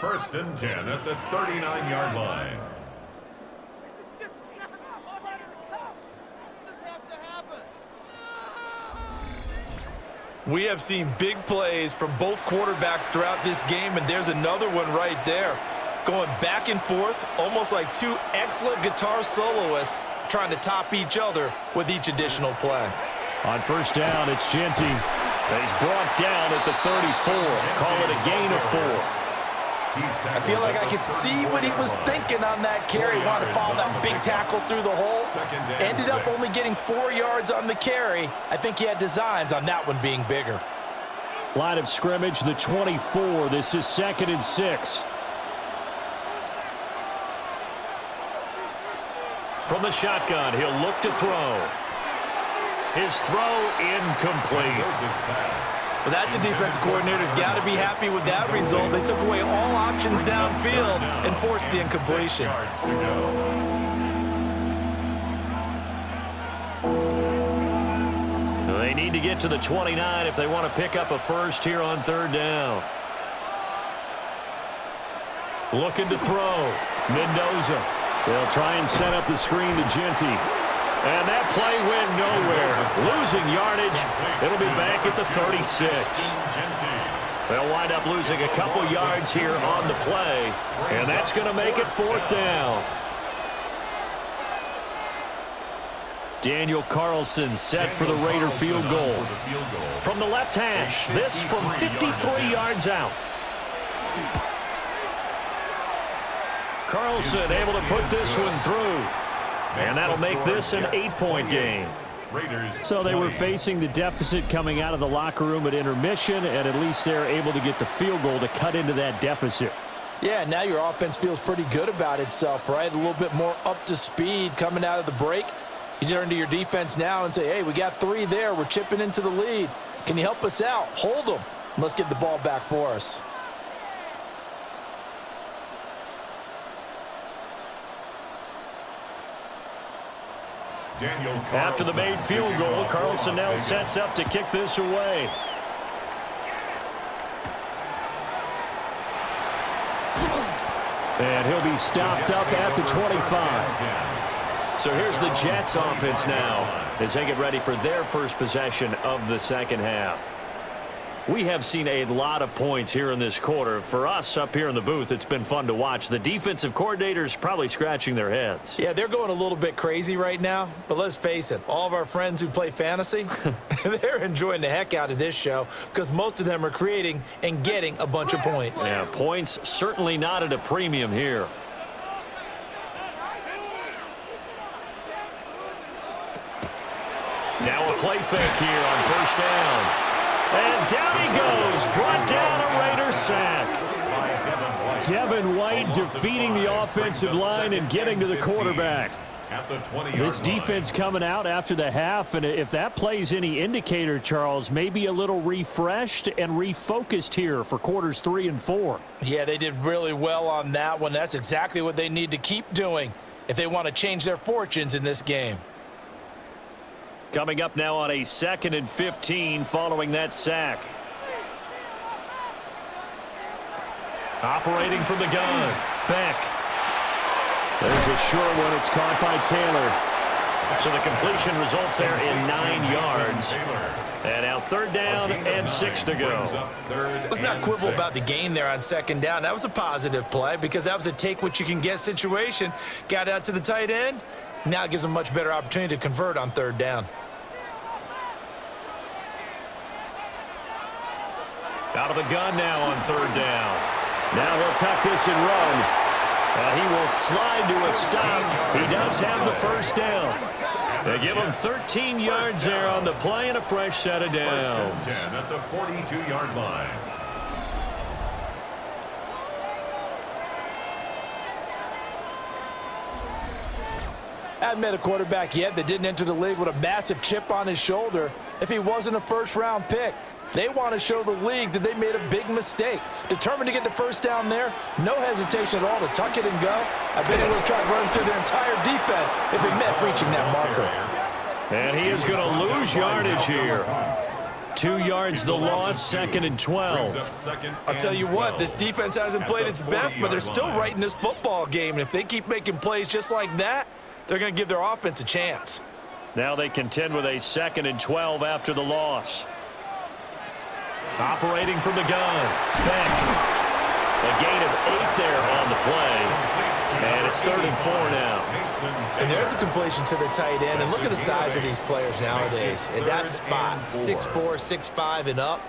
1st and 10 at the 39-yard line. We have seen big plays from both quarterbacks throughout this game, and there's another one right there. Going back and forth, almost like 2 excellent guitar soloists trying to top each other with each additional play. On 1st down, it's Genty. He's brought down at the 34. Call it a gain of 4. I feel like I could see what he was thinking on that carry. Wanted to follow that big tackle through the hole. Ended up only getting 4 yards on the carry. I think he had designs on that one being bigger. Line of scrimmage, the 24. This is 2nd and 6. From the shotgun, he'll look to throw. His throw incomplete. Well, that's a defensive coordinator's got to be happy with that result. They took away all options downfield and forced the incompletion. They need to get to the 29 if they want to pick up a first here on 3rd down. Looking to throw. Mendoza. They'll try and set up the screen to Genty. And that play went nowhere. Losing yardage. It'll be back at the 36. They'll wind up losing a couple yards here on the play. And that's going to make it 4th down. Daniel Carlson set for the Raider field goal. From the left hash, this from 53 yards out. Carlson able to put this one through. And that'll make this an 8-point game. So they were facing the deficit coming out of the locker room at intermission, and at least they're able to get the field goal to cut into that deficit. Yeah, now your offense feels pretty good about itself, right? A little bit more up to speed coming out of the break. You turn to your defense now and say, hey, we got 3 there. We're chipping into the lead. Can you help us out? Hold them. Let's get the ball back for us. After the made field goal, Carson now sets up to kick this away. And he'll be stopped up at the 25. So here's the Jets offense now as they get ready for their first possession of the second half. We have seen a lot of points here in this quarter. For us up here in the booth, it's been fun to watch. The defensive coordinators probably scratching their heads. Yeah, they're going a little bit crazy right now. But let's face it, all of our friends who play fantasy, they're enjoying the heck out of this show because most of them are creating and getting a bunch of points. Yeah, points certainly not at a premium here. Now a play fake here on first down. And down he goes, brought down a Raiders sack. Devin White defeating the offensive line and getting to the quarterback. This defense coming out after the half, and if that plays any indicator, Charles, maybe a little refreshed and refocused here for quarters 3 and 4. Yeah, they did really well on that one. That's exactly what they need to keep doing if they want to change their fortunes in this game. Coming up now on a 2nd and 15 following that sack. Operating from the gun, Beck. There's a short one. It's caught by Taylor. So the completion results there in 9 yards. And now 3rd down and 6 to go. Let's not quibble about the gain there on 2nd down. That was a positive play because that was a take-what-you-can-get situation. Got out to the tight end. Now it gives them a much better opportunity to convert on 3rd down. Out of the gun now on 3rd down. Now he'll tuck this and run. He will slide to a stop. He does have the first down. They give him 13 yards there on the play and a fresh set of downs. 10 at the 42-yard line. I haven't met a quarterback yet that didn't enter the league with a massive chip on his shoulder if he wasn't a first-round pick. They want to show the league that they made a big mistake. Determined to get the first down there, no hesitation at all to tuck it and go. I bet he would have tried running through their entire defense if it meant reaching that marker. And he is going to lose yardage here. 2 yards the loss, 2nd and 12. I'll tell you what, this defense hasn't played its best, but they're still right in this football game. And if they keep making plays just like that, they're going to give their offense a chance. Now they contend with a 2nd and 12 after the loss. Operating from the gun, Beck. A gain of 8 there on the play. And it's 3rd and 4 now. And there's a completion to the tight end. And look at the size of these players nowadays. At that spot, 6'4", 6'5", and up.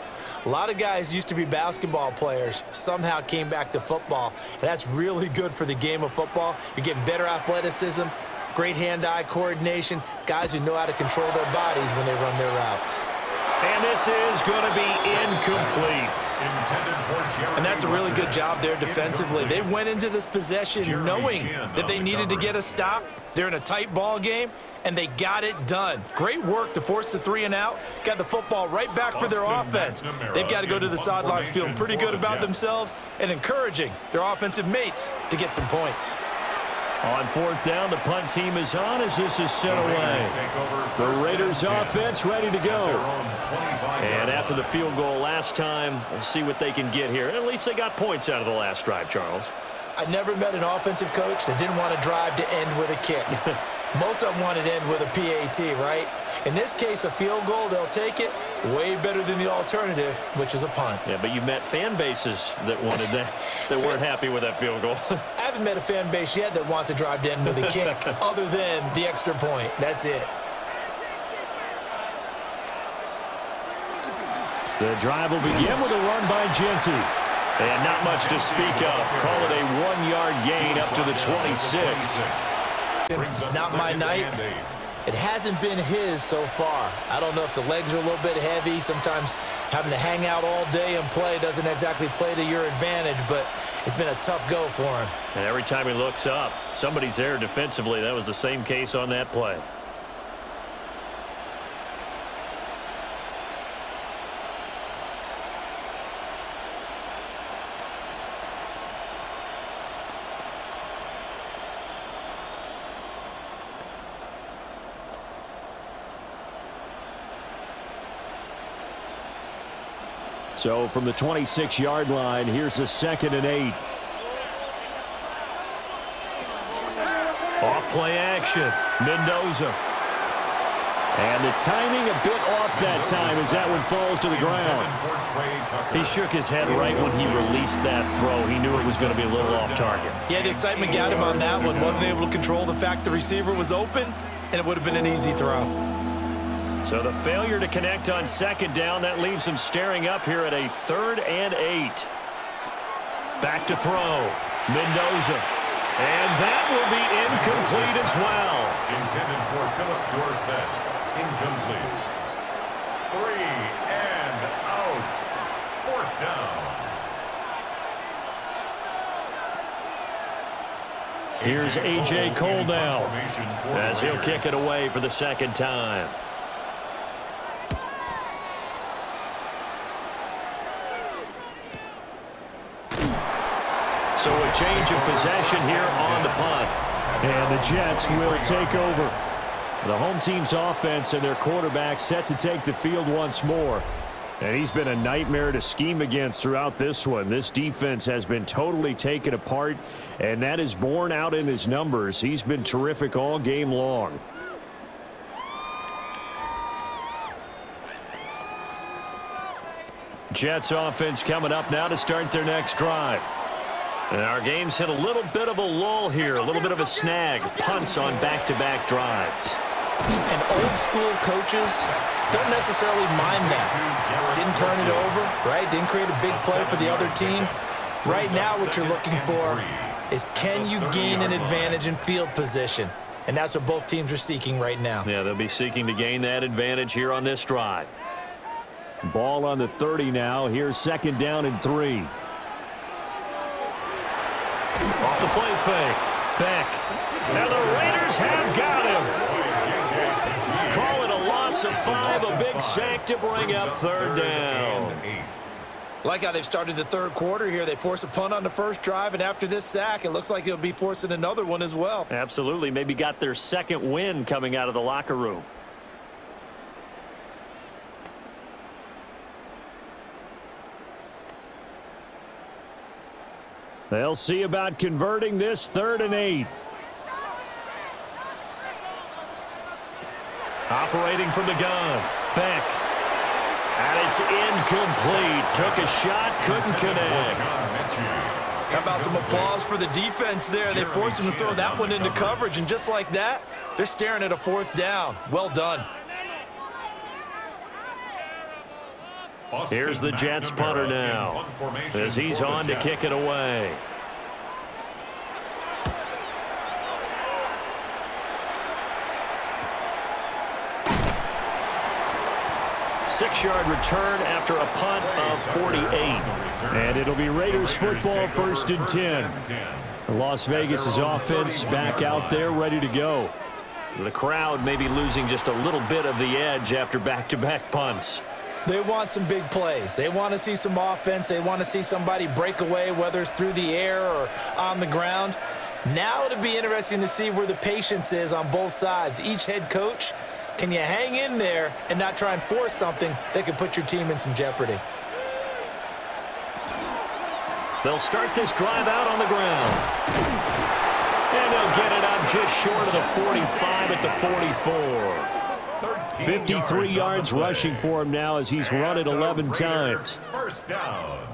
A lot of guys used to be basketball players, somehow came back to football. And that's really good for the game of football. You're getting better athleticism, great hand-eye coordination, guys who know how to control their bodies when they run their routes. And this is going to be incomplete. And that's a really good job there defensively. They went into this possession knowing that they needed to get a stop. They're in a tight ball game, and they got it done. Great work to force the 3 and out. Got the football right back for their offense. They've got to go to the sidelines feeling pretty good about themselves and encouraging their offensive mates to get some points. On 4th down, the punt team is on as this is sent away. The Raiders offense ready to go. And after the field goal last time, we'll see what they can get here. At least they got points out of the last drive, Charles. I never met an offensive coach that didn't want to drive to end with a kick. Most of them wanted to end with a PAT, right? In this case, a field goal, they'll take it. Way better than the alternative, which is a punt. Yeah, but you met fan bases that wanted that, that weren't happy with that field goal. I haven't met a fan base yet that wants to drive to end with a kick other than the extra point. That's it. The drive will begin with a run by Genty. And not much to speak of. Call it a 1-yard gain up to the 26. It's not my night. It hasn't been his so far. I don't know if the legs are a little bit heavy. Sometimes having to hang out all day and play doesn't exactly play to your advantage, but it's been a tough go for him. And every time he looks up, somebody's there defensively. That was the same case on that play. So from the 26-yard line, here's a 2nd and 8. Off play action. Mendoza. And the timing a bit off that time as that one falls to the ground. He shook his head right when he released that throw. He knew it was going to be a little off target. Yeah, the excitement got him on that one. Wasn't able to control the fact the receiver was open, and it would have been an easy throw. So the failure to connect on 2nd down, that leaves him staring up here at a 3rd and 8. Back to throw. Mendoza. And that will be incomplete as well. Intended for Philip Dorsett. Incomplete. 3 and out. 4th down. Here's A.J. Cole now as he'll kick it away for the 2nd time. So a change of possession here on the punt. And the Jets will take over. The home team's offense and their quarterback set to take the field once more. And he's been a nightmare to scheme against throughout this one. This defense has been totally taken apart, and that is borne out in his numbers. He's been terrific all game long. Jets offense coming up now to start their next drive. And our game's hit a little bit of a lull here, a little bit of a snag. Punts on back-to-back drives. And old-school coaches don't necessarily mind that. Didn't turn it over, right? Didn't create a big play for the other team. Right now what you're looking for is can you gain an advantage in field position? And that's what both teams are seeking right now. Yeah, they'll be seeking to gain that advantage here on this drive. Ball on the 30 now. Here's 2nd down and 3. Off the play fake. Beck. And the Raiders have got him. Call it a loss of 5, a big sack to bring up 3rd down. Like how they've started the 3rd quarter here. They force a punt on the first drive, and after this sack, it looks like they'll be forcing another one as well. Absolutely. Maybe got their 2nd win coming out of the locker room. They'll see about converting this 3rd and 8. Operating from the gun. Beck. And it's incomplete. Took a shot, couldn't connect. How about some applause for the defense there? They forced him to throw that one into coverage, and just like that, they're staring at a 4th down. Well done. Here's the Jets punter now as he's on to kick it away. Six-yard return after a punt of 48. And it'll be Raiders football, 1st and 10. Las Vegas' offense back out there ready to go. The crowd may be losing just a little bit of the edge after back-to-back punts. They want some big plays. They want to see some offense. They want to see somebody break away, whether it's through the air or on the ground. Now it'll be interesting to see where the patience is on both sides. Each head coach, can you hang in there and not try and force something that could put your team in some jeopardy? They'll start this drive out on the ground. And they'll get it up just short of the 45 at the 44. 53 yards rushing for him now as he's run it 11 times. 1st down.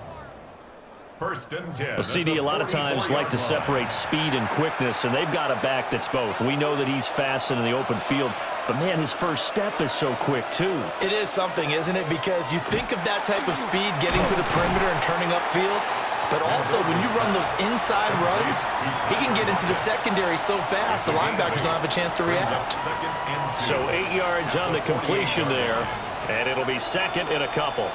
1st and 10. Well, CD a lot of times like to separate speed and quickness, and they've got a back that's both. We know that he's fast in the open field, but, man, his first step is so quick, too. It is something, isn't it? Because you think of that type of speed getting to the perimeter and turning upfield, but also when you run those inside runs, he can get into the secondary so fast the linebackers don't have a chance to react. So 8 yards on the completion there, and it'll be 2nd and a couple.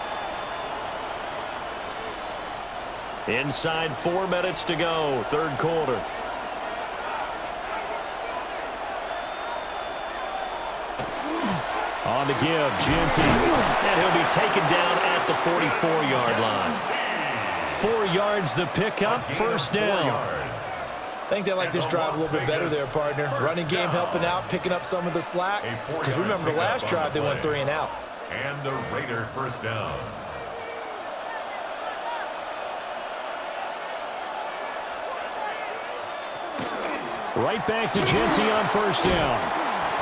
Inside 4 minutes to go, 3rd quarter. On the give, Genty. And he'll be taken down at the 44-yard line. 4 yards the pickup, 1st down. I think they like this drive a little bit better there, partner. Running game helping out, picking up some of the slack. Because remember the last drive, they went 3 and out. And the Raider 1st down. Right back to Genty on first down.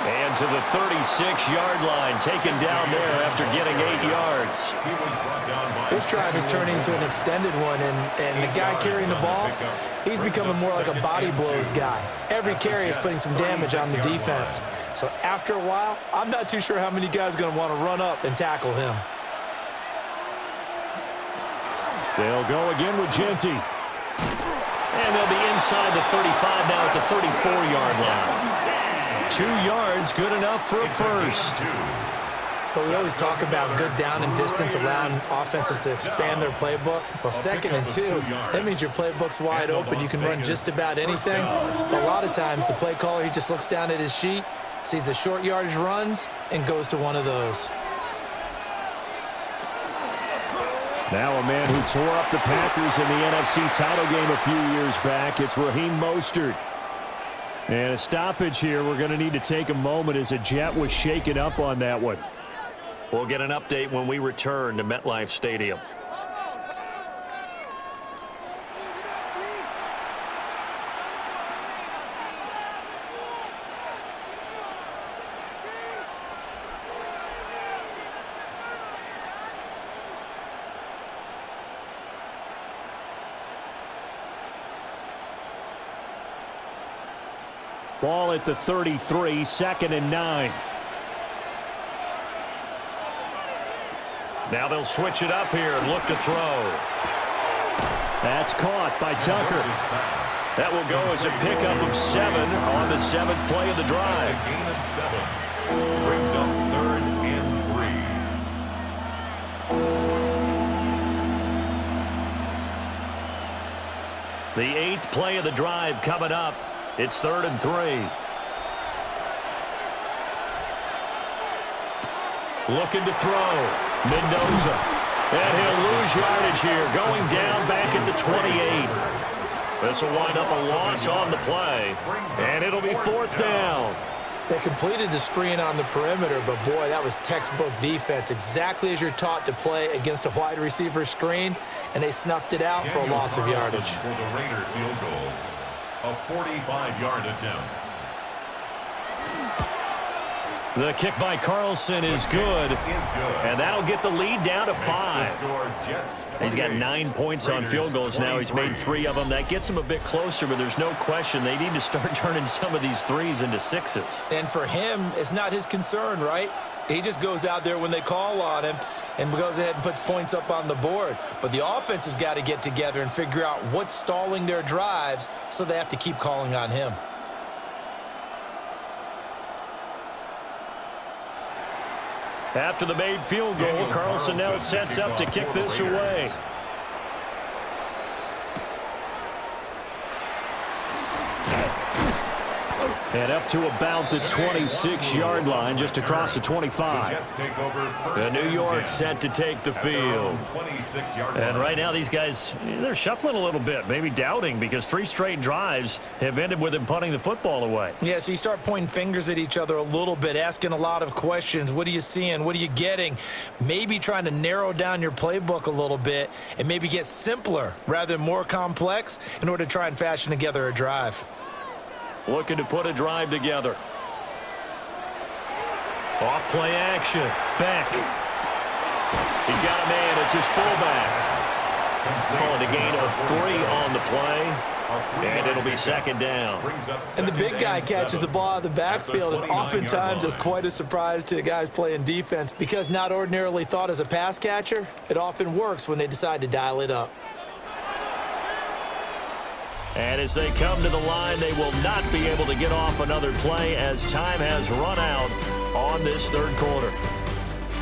And to the 36-yard line, taken down there after getting 8 yards. This drive is turning into an extended one, and the guy carrying the ball, he's becoming more like a body blows guy. Every carry is putting some damage on the defense. So after a while, I'm not too sure how many guys are going to want to run up and tackle him. They'll go again with Genty. And they'll be inside the 35 now at the 34-yard line. 2 yards, good enough for a first. But we always talk about good down and distance, allowing offenses to expand their playbook. Well, 2nd and 2, that means your playbook's wide open. You can run just about anything. But a lot of times, the play caller, he just looks down at his sheet, sees the short yardage runs, and goes to one of those. Now a man who tore up the Packers in the NFC title game a few years back. It's Raheem Mostert. And a stoppage here. We're going to need to take a moment as a Jet was shaken up on that one. We'll get an update when we return to MetLife Stadium. Ball at the 33, 2nd and 9. Now they'll switch it up here and look to throw. That's caught by Tucker. That will go as a pickup of 7 on the 7th play of the drive. That's a gain of 7. Brings up 3rd and 3. The 8th play of the drive coming up. It's 3rd and 3. Looking to throw. Mendoza. And he'll lose yardage here. Going down back at the 28. This will wind up a loss on the play. And it'll be 4th down. They completed the screen on the perimeter, but boy, that was textbook defense. Exactly as you're taught to play against a wide receiver screen, and they snuffed it out for a loss of yardage. For the Raider field goal. A 45-yard attempt. The kick by Carlson is good. And that'll get the lead down to 5. He's got 9 points on field goals now. He's made 3 of them. That gets him a bit closer, but there's no question they need to start turning some of these 3s into 6s. And for him, it's not his concern, right? He just goes out there when they call on him and goes ahead and puts points up on the board. But the offense has got to get together and figure out what's stalling their drives, so they have to keep calling on him. After the made field goal, Carlson now sets up to kick this away. And up to about the 26-yard line, just across the 25. The New York set to take the field. And right now these guys, they're shuffling a little bit, maybe doubting, because 3 straight drives have ended with them punting the football away. Yeah, so you start pointing fingers at each other a little bit, asking a lot of questions. What are you seeing? What are you getting? Maybe trying to narrow down your playbook a little bit and maybe get simpler rather than more complex in order to try and fashion together a drive. Looking to put a drive together. Off play action. Beck. He's got a man. It's his fullback. Calling a gain of 3 on the play. And it'll be 2nd down. And the big guy catches the ball out of the backfield, and oftentimes it's quite a surprise to the guys playing defense because not ordinarily thought as a pass catcher, it often works when they decide to dial it up. And as they come to the line, they will not be able to get off another play as time has run out on this 3rd quarter.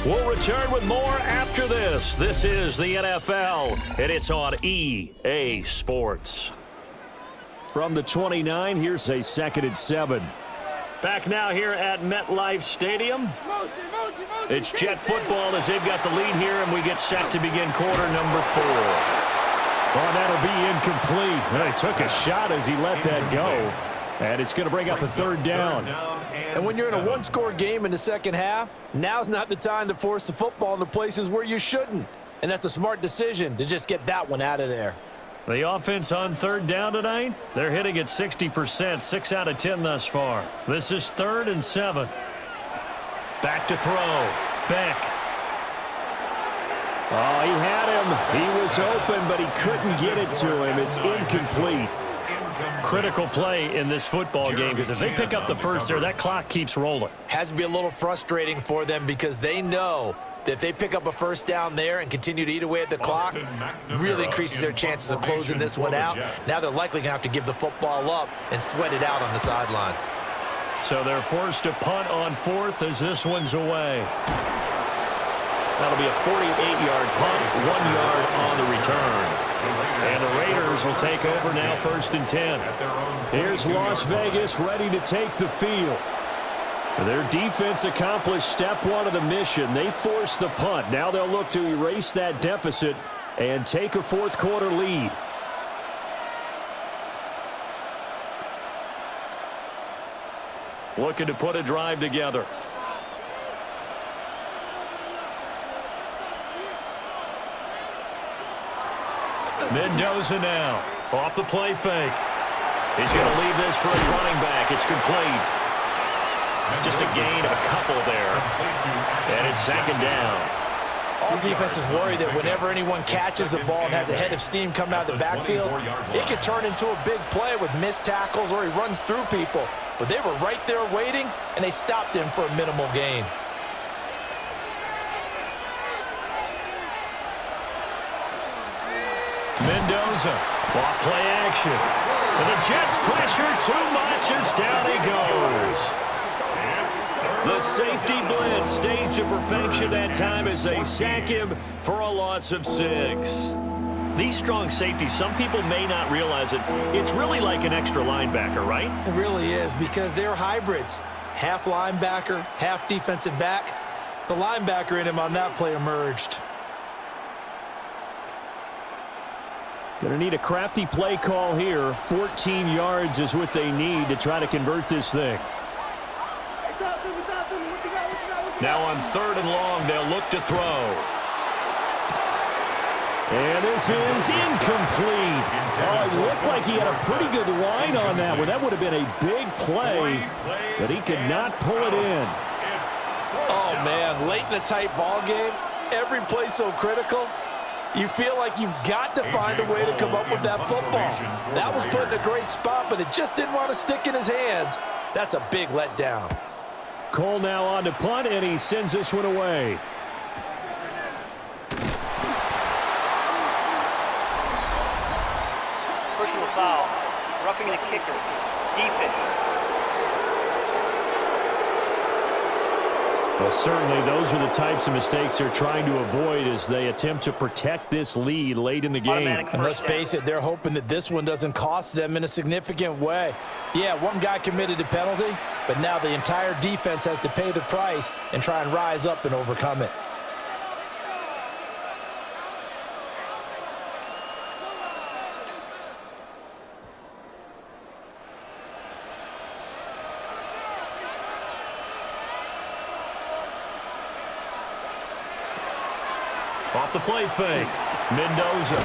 We'll return with more after this. This is the NFL, and it's on EA Sports. From the 29, here's a 2nd and 7. Back now here at MetLife Stadium. It's Jet football as they've got the lead here, and we get set to begin quarter number 4. Oh, that'll be incomplete. Well, he took a shot as he let that go. And it's going to bring up a 3rd down. And when you're in a 1-score game in the second half, now's not the time to force the football in the places where you shouldn't. And that's a smart decision to just get that one out of there. The offense on third down tonight, they're hitting at 60%, 6 out of 10 thus far. This is 3rd and 7. Back to throw. Beck. Oh, he had him. He was open, but he couldn't get it to him. It's incomplete. Critical play in this football game because if they pick up the first there, that clock keeps rolling. Has to be a little frustrating for them because they know that if they pick up a first down there and continue to eat away at the clock, really increases their chances of closing this one out. Now they're likely going to have to give the football up and sweat it out on the sideline. So they're forced to punt on 4th as this one's away. That'll be a 48-yard punt, 1 yard on the return. And the Raiders will take over now 1st and 10. Here's Las Vegas ready to take the field. Their defense accomplished step 1 of the mission. They forced the punt. Now they'll look to erase that deficit and take a 4th quarter lead. Looking to put a drive together. Mendoza now off the play fake. He's going to leave this for his running back. It's complete. Just a gain of a couple there. And it's 2nd down. All defenses worry that whenever anyone catches the ball and has a head of steam coming out of the backfield, it could turn into a big play with missed tackles or he runs through people. But they were right there waiting, and they stopped him for a minimal gain. Mendoza, off play action. And the Jets pressure too much as down he goes. The safety blitz staged to perfection that time as they sack him for a loss of 6. These strong safeties, some people may not realize it. It's really like an extra linebacker, right? It really is because they're hybrids. Half linebacker, half defensive back. The linebacker in him on that play emerged. Going to need a crafty play call here. 14 yards is what they need to try to convert this thing. Now on 3rd and long, they'll look to throw. And this is incomplete. Oh, it looked like he had a pretty good line on that one. That would have been a big play, but he could not pull it in. Oh, man, late in a tight ball game, every play so critical. You feel like you've got to find a way to come up with that football. That was put in a great spot, but it just didn't want to stick in his hands. That's a big letdown. Cole now on to punt, and he sends this one away. Personal foul, roughing the kicker, defense. Well, certainly those are the types of mistakes they're trying to avoid as they attempt to protect this lead late in the game. And let's face it, they're hoping that this one doesn't cost them in a significant way. Yeah, one guy committed a penalty, but now the entire defense has to pay the price and try and rise up and overcome it. Off the play fake. Mendoza.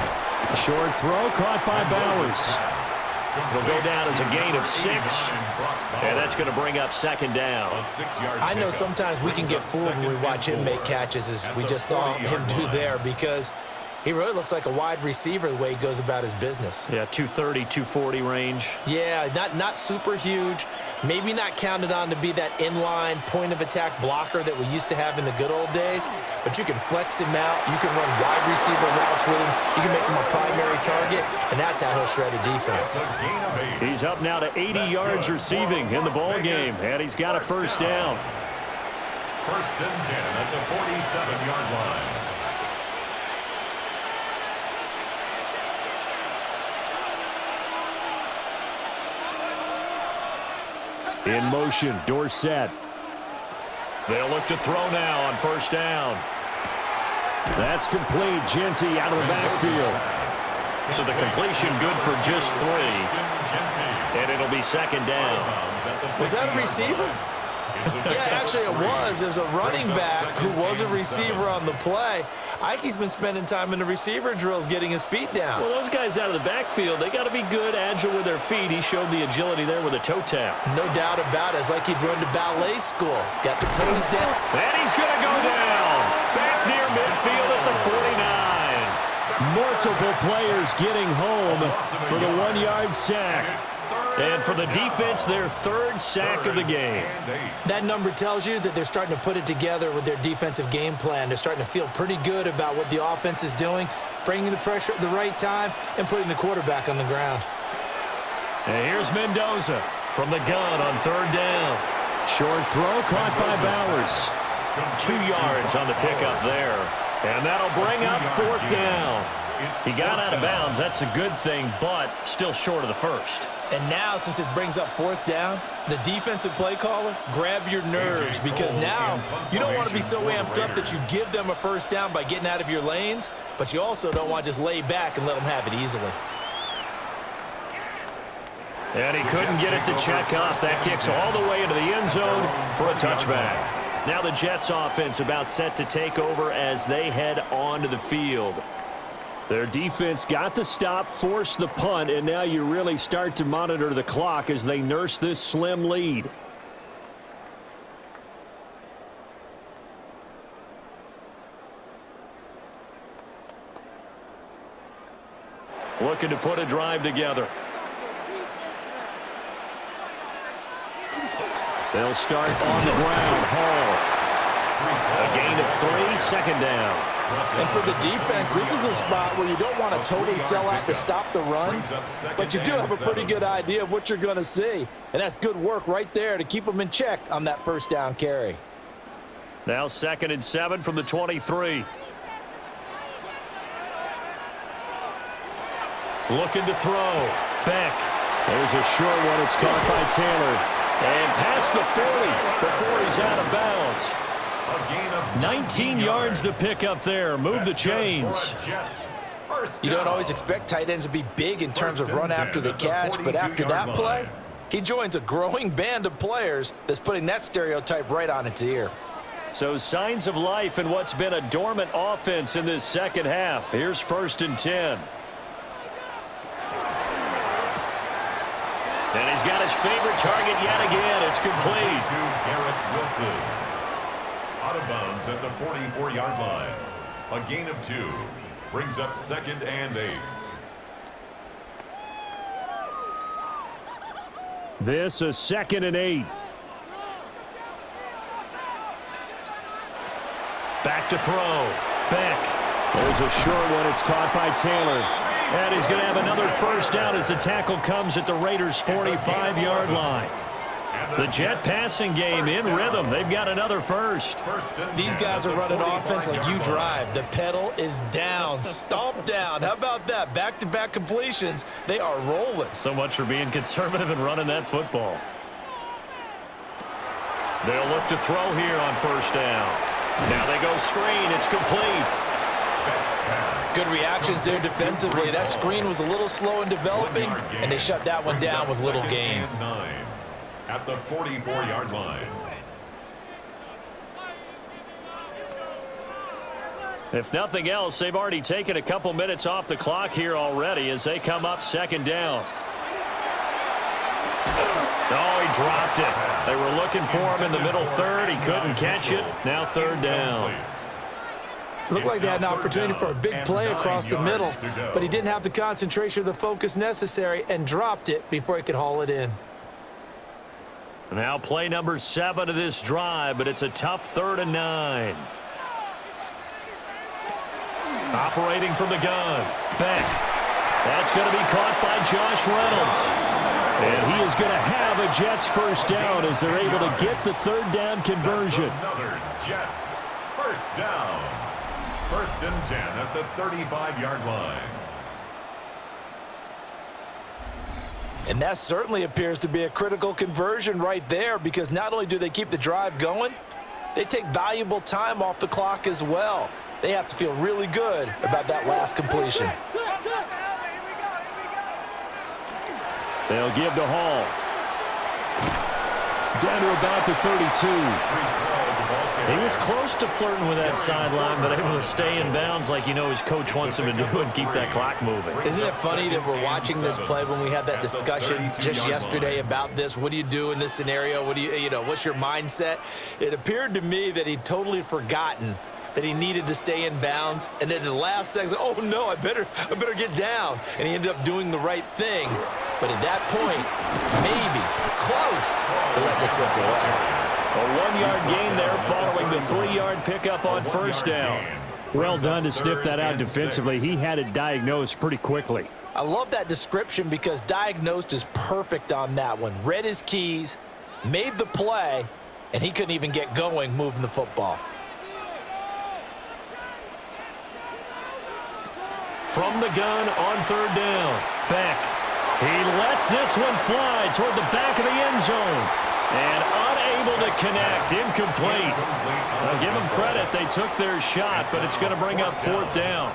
Short throw caught by Bowers. Will go down as a gain of 6. And that's going to bring up 2nd down. I know sometimes we can get fooled when we watch him make catches as we just saw him do there because he really looks like a wide receiver the way he goes about his business. Yeah, 230, 240 range. Yeah, not super huge. Maybe not counted on to be that inline point-of-attack blocker that we used to have in the good old days, but you can flex him out. You can run wide receiver routes with him. You can make him a primary target, and that's how he'll shred a defense. He's up now to 80 yards receiving in the ball game, and he's got a 1st down. 1st and 10 at the 47-yard line. In motion, Dorsett. They'll look to throw now on 1st down. That's complete. Genty out of the backfield. So the completion good for just 3. And it'll be 2nd down. Was that a receiver? Yeah, actually it was. There's a running back who was a receiver on the play. Ike's been spending time in the receiver drills getting his feet down. Well, those guys out of the backfield, they got to be good, agile with their feet. He showed the agility there with a toe tap. No doubt about it. It's like he'd run to ballet school. Got the toes down. And he's going to go down. Back near midfield at the 49. Multiple players getting home for the 1-yard sack. And for the defense, their third sack of the game. That number tells you that they're starting to put it together with their defensive game plan. They're starting to feel pretty good about what the offense is doing, bringing the pressure at the right time, and putting the quarterback on the ground. And here's Mendoza from the gun on third down. Short throw caught by Bowers. 2 yards on the pickup there. And that'll bring up fourth down. He got out of bounds. That's a good thing, but still short of the first. And now, since this brings up fourth down, the defensive play caller, grab your nerves, because now you don't want to be so amped up that you give them a first down by getting out of your lanes, but you also don't want to just lay back and let them have it easily. And he couldn't get it to check up. That kicks all the way into the end zone for a touchback. Now the Jets offense about set to take over as they head onto the field. Their defense got the stop, forced the punt, and now you really start to monitor the clock as they nurse this slim lead. Looking to put a drive together. They'll start on the ground. Hall. A gain of 3, second down. And for the defense, this is a spot where you don't want to totally sell out to stop the run, but you do have a pretty good idea of what you're going to see. And that's good work right there to keep them in check on that first down carry. Now 2nd and 7 from the 23. Looking to throw. Beck. There's a short one. It's caught by Taylor. And past the 40 before he's out of bounds. 19 yards to pick up there. Move the chains. You don't always expect tight ends to be big in terms of run after the catch, but after that play, he joins a growing band of players that's putting that stereotype right on its ear. So signs of life in what's been a dormant offense in this second half. Here's 1st and 10. And he's got his favorite target yet again. It's complete. To Garrett Wilson. Out of bounds at the 44-yard line. A gain of 2. Brings up 2nd and 8. This is 2nd and 8. Back to throw. Beck. There's a short one. It's caught by Taylor. And he's going to have another first down as the tackle comes at the Raiders' 45-yard line. The Jet passing game in rhythm. They've got another first. These guys are running offense like you drive. The pedal is down. Stomp down. How about that? Back-to-back completions. They are rolling. So much for being conservative and running that football. They'll look to throw here on first down. Now they go screen. It's complete. Good reactions there defensively. That screen was a little slow in developing, and they shut that one down with little gain. At the 44-yard line. If nothing else, they've already taken a couple minutes off the clock here already as they come up 2nd down. Oh, he dropped it. They were looking for him in the middle third. He couldn't catch it. Now 3rd down. Looked like they had an opportunity for a big play across the middle, but he didn't have the concentration or the focus necessary and dropped it before he could haul it in. Now play number 7 of this drive, but it's a tough 3rd and 9. Operating from the gun. Beck. That's going to be caught by Josh Reynolds. And he is going to have a Jets first down as they're able to get the 3rd down conversion. Another Jets first down. 1st and 10 at the 35-yard line. And that certainly appears to be a critical conversion right there, because not only do they keep the drive going, they take valuable time off the clock as well. They have to feel really good about that last completion. They'll give to Hall. Down to about the 32. He was close to flirting with that sideline, but able to stay in bounds like his coach wants him to do and keep that clock moving. Isn't it funny that we're watching this play when we had that discussion just yesterday about this? What do you do in this scenario? What do what's your mindset? It appeared to me that he'd totally forgotten that he needed to stay in bounds, and then at the last second, oh no, I better get down. And he ended up doing the right thing. But at that point, maybe close to letting it slip away. A 1-yard gain there following the 3-yard pickup on first down. Well done to sniff that out defensively. He had it diagnosed pretty quickly. I love that description because diagnosed is perfect on that one. Read his keys, made the play, and he couldn't even get going moving the football. From the gun on third down, Beck. He lets this one fly toward the back of the end zone. And unable to connect, incomplete. I'll give them credit, they took their shot, but it's going to bring up fourth down.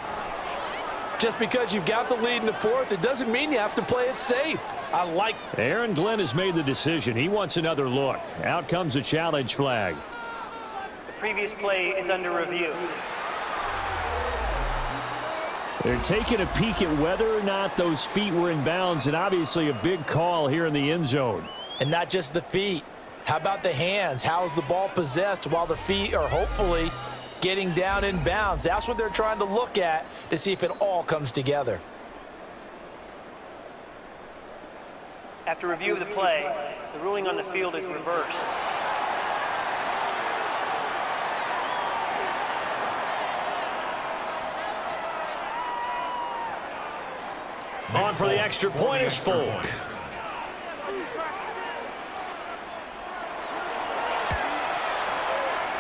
Just because you've got the lead in the fourth, it doesn't mean you have to play it safe. I like it. Aaron Glenn has made the decision. He wants another look. Out comes a challenge flag. The previous play is under review. They're taking a peek at whether or not those feet were in bounds, and obviously a big call here in the end zone. And not just the feet. How about the hands? How's the ball possessed while the feet are hopefully getting down in bounds? That's what they're trying to look at to see if it all comes together. After review of the play, the ruling on the field is reversed. On for the extra point is Folk.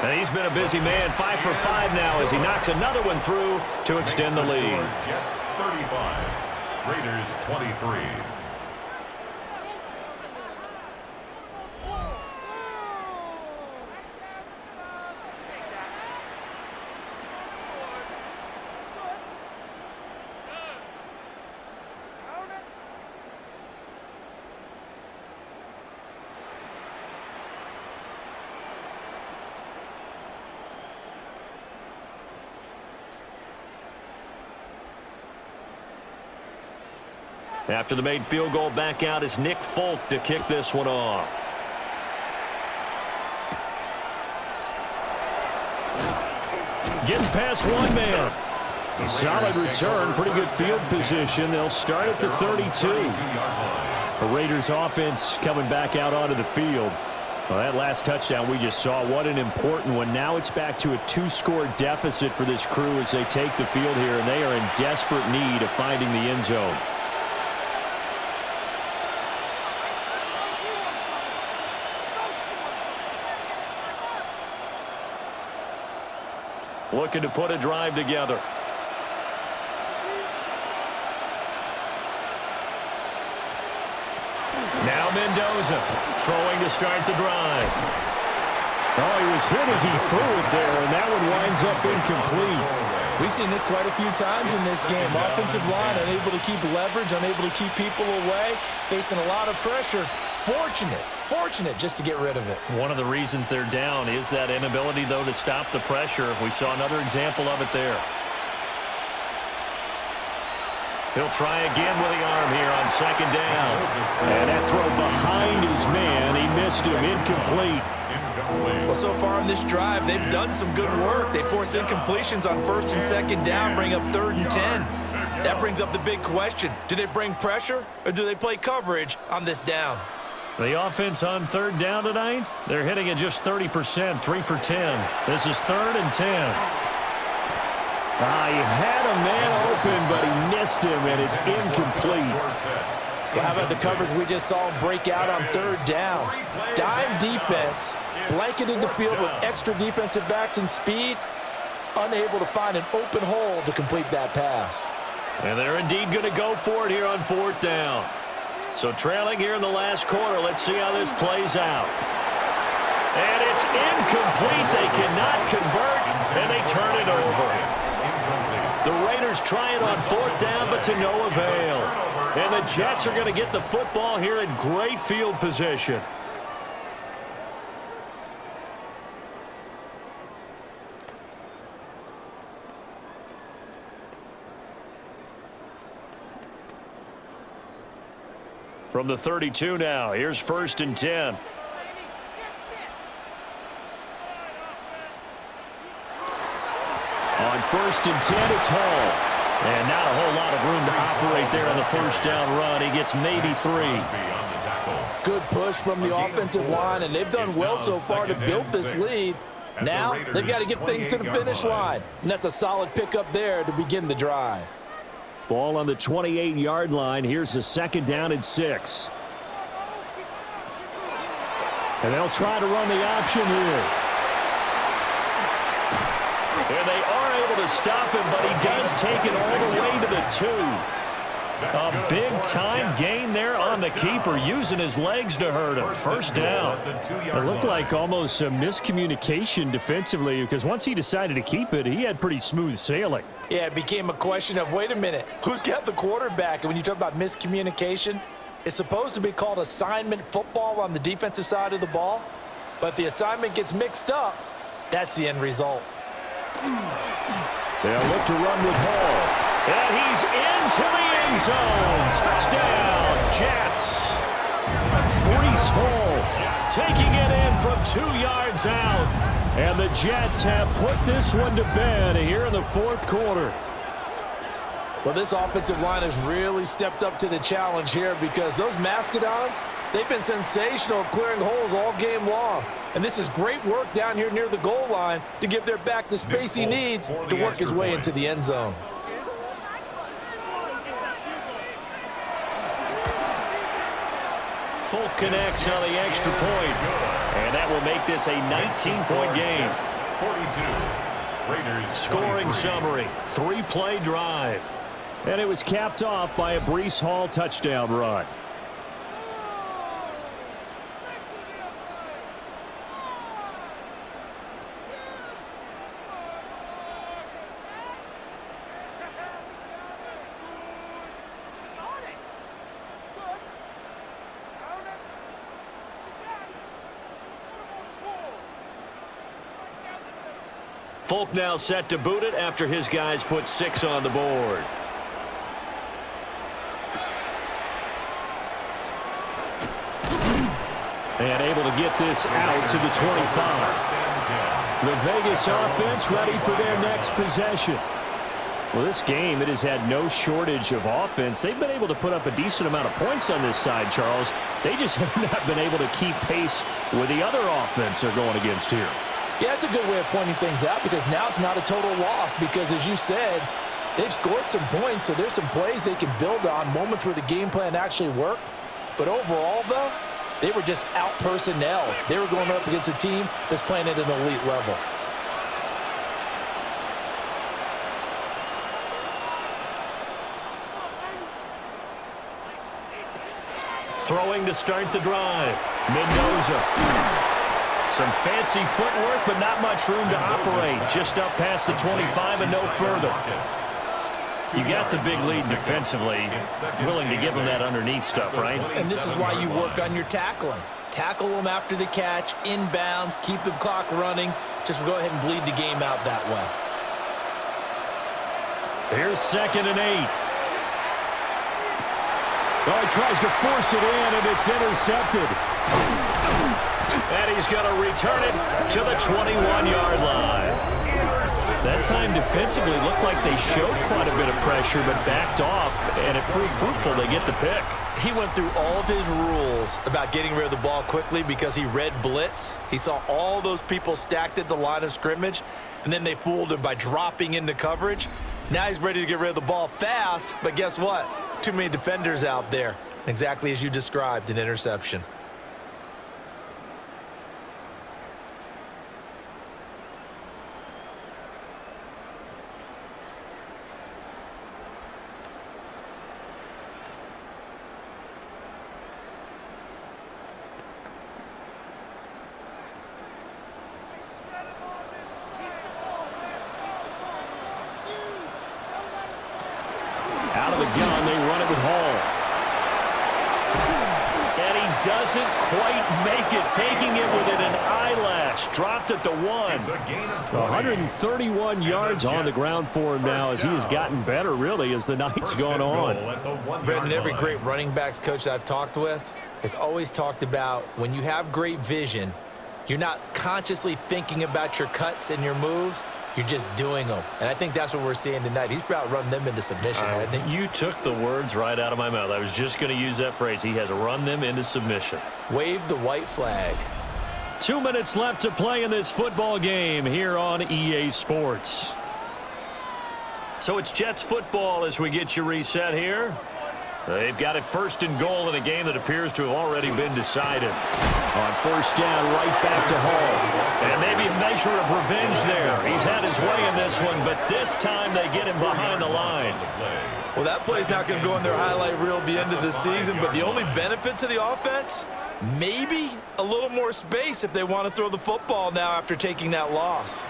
And he's been a busy man, 5 for 5 now as he knocks another one through to extend the lead. Jets 35, Raiders 23. After the made field goal, back out is Nick Folk to kick this one off. Gets past one man. A solid return, pretty good field position. They'll start at the 32. The Raiders offense coming back out onto the field. Well, that last touchdown we just saw, what an important one. Now it's back to a 2-score deficit for this crew as they take the field here, and they are in desperate need of finding the end zone. Looking to put a drive together. Now Mendoza throwing to start the drive. Oh, he was hit as he threw it there, and that one winds up incomplete. We've seen this quite a few times in this game. Offensive line unable to keep leverage, unable to keep people away, facing a lot of pressure. Fortunate just to get rid of it. One of the reasons they're down is that inability, though, to stop the pressure. We saw another example of it there. He'll try again with the arm here on second down. And that throw behind his man, he missed him, incomplete. Well, so far in this drive, they've done some good work. They force incompletions on first and second down, bring up 3rd and 10. That brings up the big question. Do they bring pressure or do they play coverage on this down? The offense on 3rd down tonight, they're hitting at just 30%, 3 for 10. This is 3rd and 10. He had a man open, but he missed him, and it's incomplete. Well, how about the coverage we just saw break out on 3rd down? Dime defense, blanketed the field with extra defensive backs and speed, unable to find an open hole to complete that pass. And they're indeed going to go for it here on 4th down. So trailing here in the last quarter, let's see how this plays out. And it's incomplete. They cannot convert, and they turn it over. The Raiders try it on 4th down, but to no avail. And the Jets are going to get the football here in great field position. From the 32 now, here's 1st and 10. On 1st and 10, it's Hall. And not a whole lot of room to operate there on the first down run. He gets maybe 3. Good push from the offensive line, and they've done well so far to build this lead. Now they've got to get things to the finish line. And that's a solid pickup there to begin the drive. Ball on the 28-yard line. Here's the 2nd down and 6. And they'll try to run the option here. And they are able to stop him, but he does take it all the way to the 2. A big-time gain there on the keeper, using his legs to hurt him. 1st down. It looked like almost a miscommunication defensively, because once he decided to keep it, he had pretty smooth sailing. Yeah, it became a question of, wait a minute, who's got the quarterback? And when you talk about miscommunication, it's supposed to be called assignment football on the defensive side of the ball. But the assignment gets mixed up. That's the end result. They'll look to run with Hall. And he's into the end zone. Touchdown, Jets. Breece Hall taking it in from 2 yards out. And the Jets have put this one to bed here in the 4th quarter. Well, this offensive line has really stepped up to the challenge here, because those Mastodons, they've been sensational clearing holes all game long. And this is great work down here near the goal line to give their back the space he needs to work his way into the end zone. Folk connects on the extra point. And that will make this a 19-point game. 42. Raiders Scoring 23. summary, 3-play drive. And it was capped off by a Breece Hall touchdown run. Folk now set to boot it after his guys put 6 on the board. And able to get this out to the 25. The Vegas offense ready for their next possession. Well, this game, it has had no shortage of offense. They've been able to put up a decent amount of points on this side, Charles. They just have not been able to keep pace with the other offense they're going against here. Yeah, it's a good way of pointing things out, because now it's not a total loss, because as you said, they've scored some points, so there's some plays they can build on, moments where the game plan actually worked. But overall, though, they were just out-personnel. They were going up against a team that's playing at an elite level. Throwing to start the drive. Mendoza. Some fancy footwork, but not much room to operate. Just up past the 25 and no further. You got the big lead defensively. Willing to give them that underneath stuff, right? And this is why you work on your tackling. Tackle them after the catch, inbounds, keep the clock running. Just go ahead and bleed the game out that way. Here's 2nd and 8. Well, he tries to force it in, and it's intercepted. And he's going to return it to the 21-yard line. That time defensively looked like they showed quite a bit of pressure, but backed off, and it proved fruitful. They get the pick. He went through all of his rules about getting rid of the ball quickly because he read blitz. He saw all those people stacked at the line of scrimmage, and then they fooled him by dropping into coverage. Now he's ready to get rid of the ball fast, but guess what? Too many defenders out there. Exactly as you described, an interception. Out of the gun, they run it with Hall. And he doesn't quite make it, taking it within an eyelash. Dropped at the 1. It's a gain of 20. 131 yards on the ground for him now as he has gotten better, really, as the night's gone on. Brendan, every great running backs coach that I've talked with has always talked about when you have great vision, you're not consciously thinking about your cuts and your moves. You're just doing them. And I think that's what we're seeing tonight. He's about run them into submission, hasn't he? You took the words right out of my mouth. I was just going to use that phrase. He has run them into submission. Wave the white flag. 2 minutes left to play in this football game here on EA Sports. So it's Jets football as we get you reset here. They've got it 1st and goal in a game that appears to have already been decided. On 1st down, right back to Hall. And maybe a measure of revenge there. He's had his way in this one, but this time they get him behind the line. Well, that play's not going to go in their highlight reel at the end of the season, but the only benefit to the offense, maybe a little more space if they want to throw the football now after taking that loss.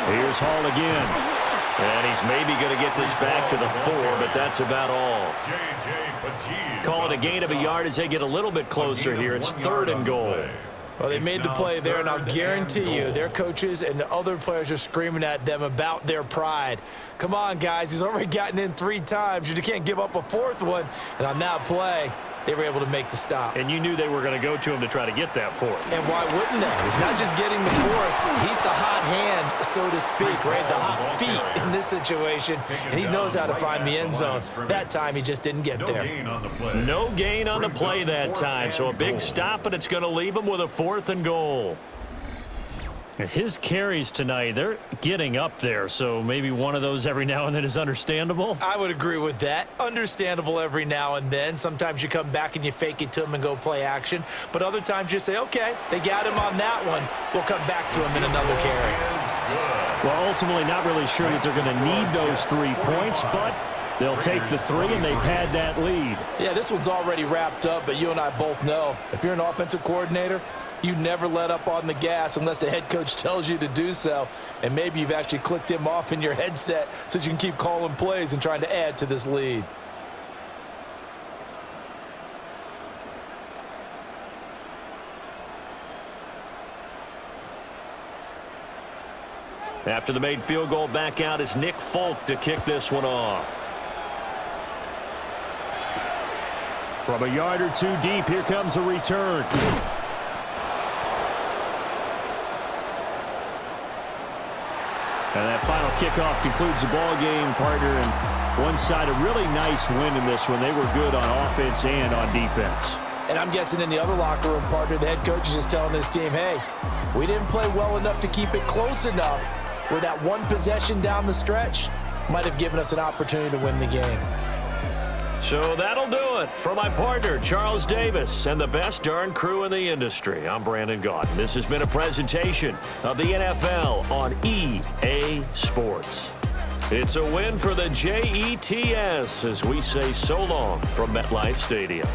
Here's Hall again. And he's maybe going to get this back to the 4, but that's about all. Call it a gain of a yard as they get a little bit closer here. It's 3rd and goal. Well, they made the play there, and I'll guarantee you their coaches and the other players are screaming at them about their pride. Come on, guys. He's already gotten in 3 times. You can't give up a 4th one. And on that play, they were able to make the stop. And you knew they were going to go to him to try to get that 4th. And why wouldn't they? He's not just getting the 4th. He's the hot hand, so to speak, right? The hot feet in this situation. And he knows how to find the end zone. That time, he just didn't get there. No gain on the play that time. So a big stop, and it's going to leave him with a 4th and goal. His carries tonight, they're getting up there, so maybe one of those every now and then is understandable. I would agree with that. Understandable every now and then. Sometimes you come back and you fake it to him and go play action. But other times you say, okay, they got him on that one. We'll come back to him in another carry. Well, ultimately not really sure that they're going to need those 3 points, but they'll take the 3, and they've had that lead. Yeah, this one's already wrapped up, but you and I both know if you're an offensive coordinator, you never let up on the gas unless the head coach tells you to do so. And maybe you've actually clicked him off in your headset so you can keep calling plays and trying to add to this lead. After the made field goal, back out is Nick Folk to kick this one off. From a yard or 2 deep, here comes a return. And that final kickoff concludes the ball game, partner. And one side, a really nice win in this one. They were good on offense and on defense. And I'm guessing in the other locker room, partner, the head coach is just telling his team, hey, we didn't play well enough to keep it close enough where that one possession down the stretch might have given us an opportunity to win the game. So that'll do it for my partner, Charles Davis, and the best darn crew in the industry. I'm Brandon Gaunt. This has been a presentation of the NFL on EA Sports. It's a win for the Jets as we say so long from MetLife Stadium.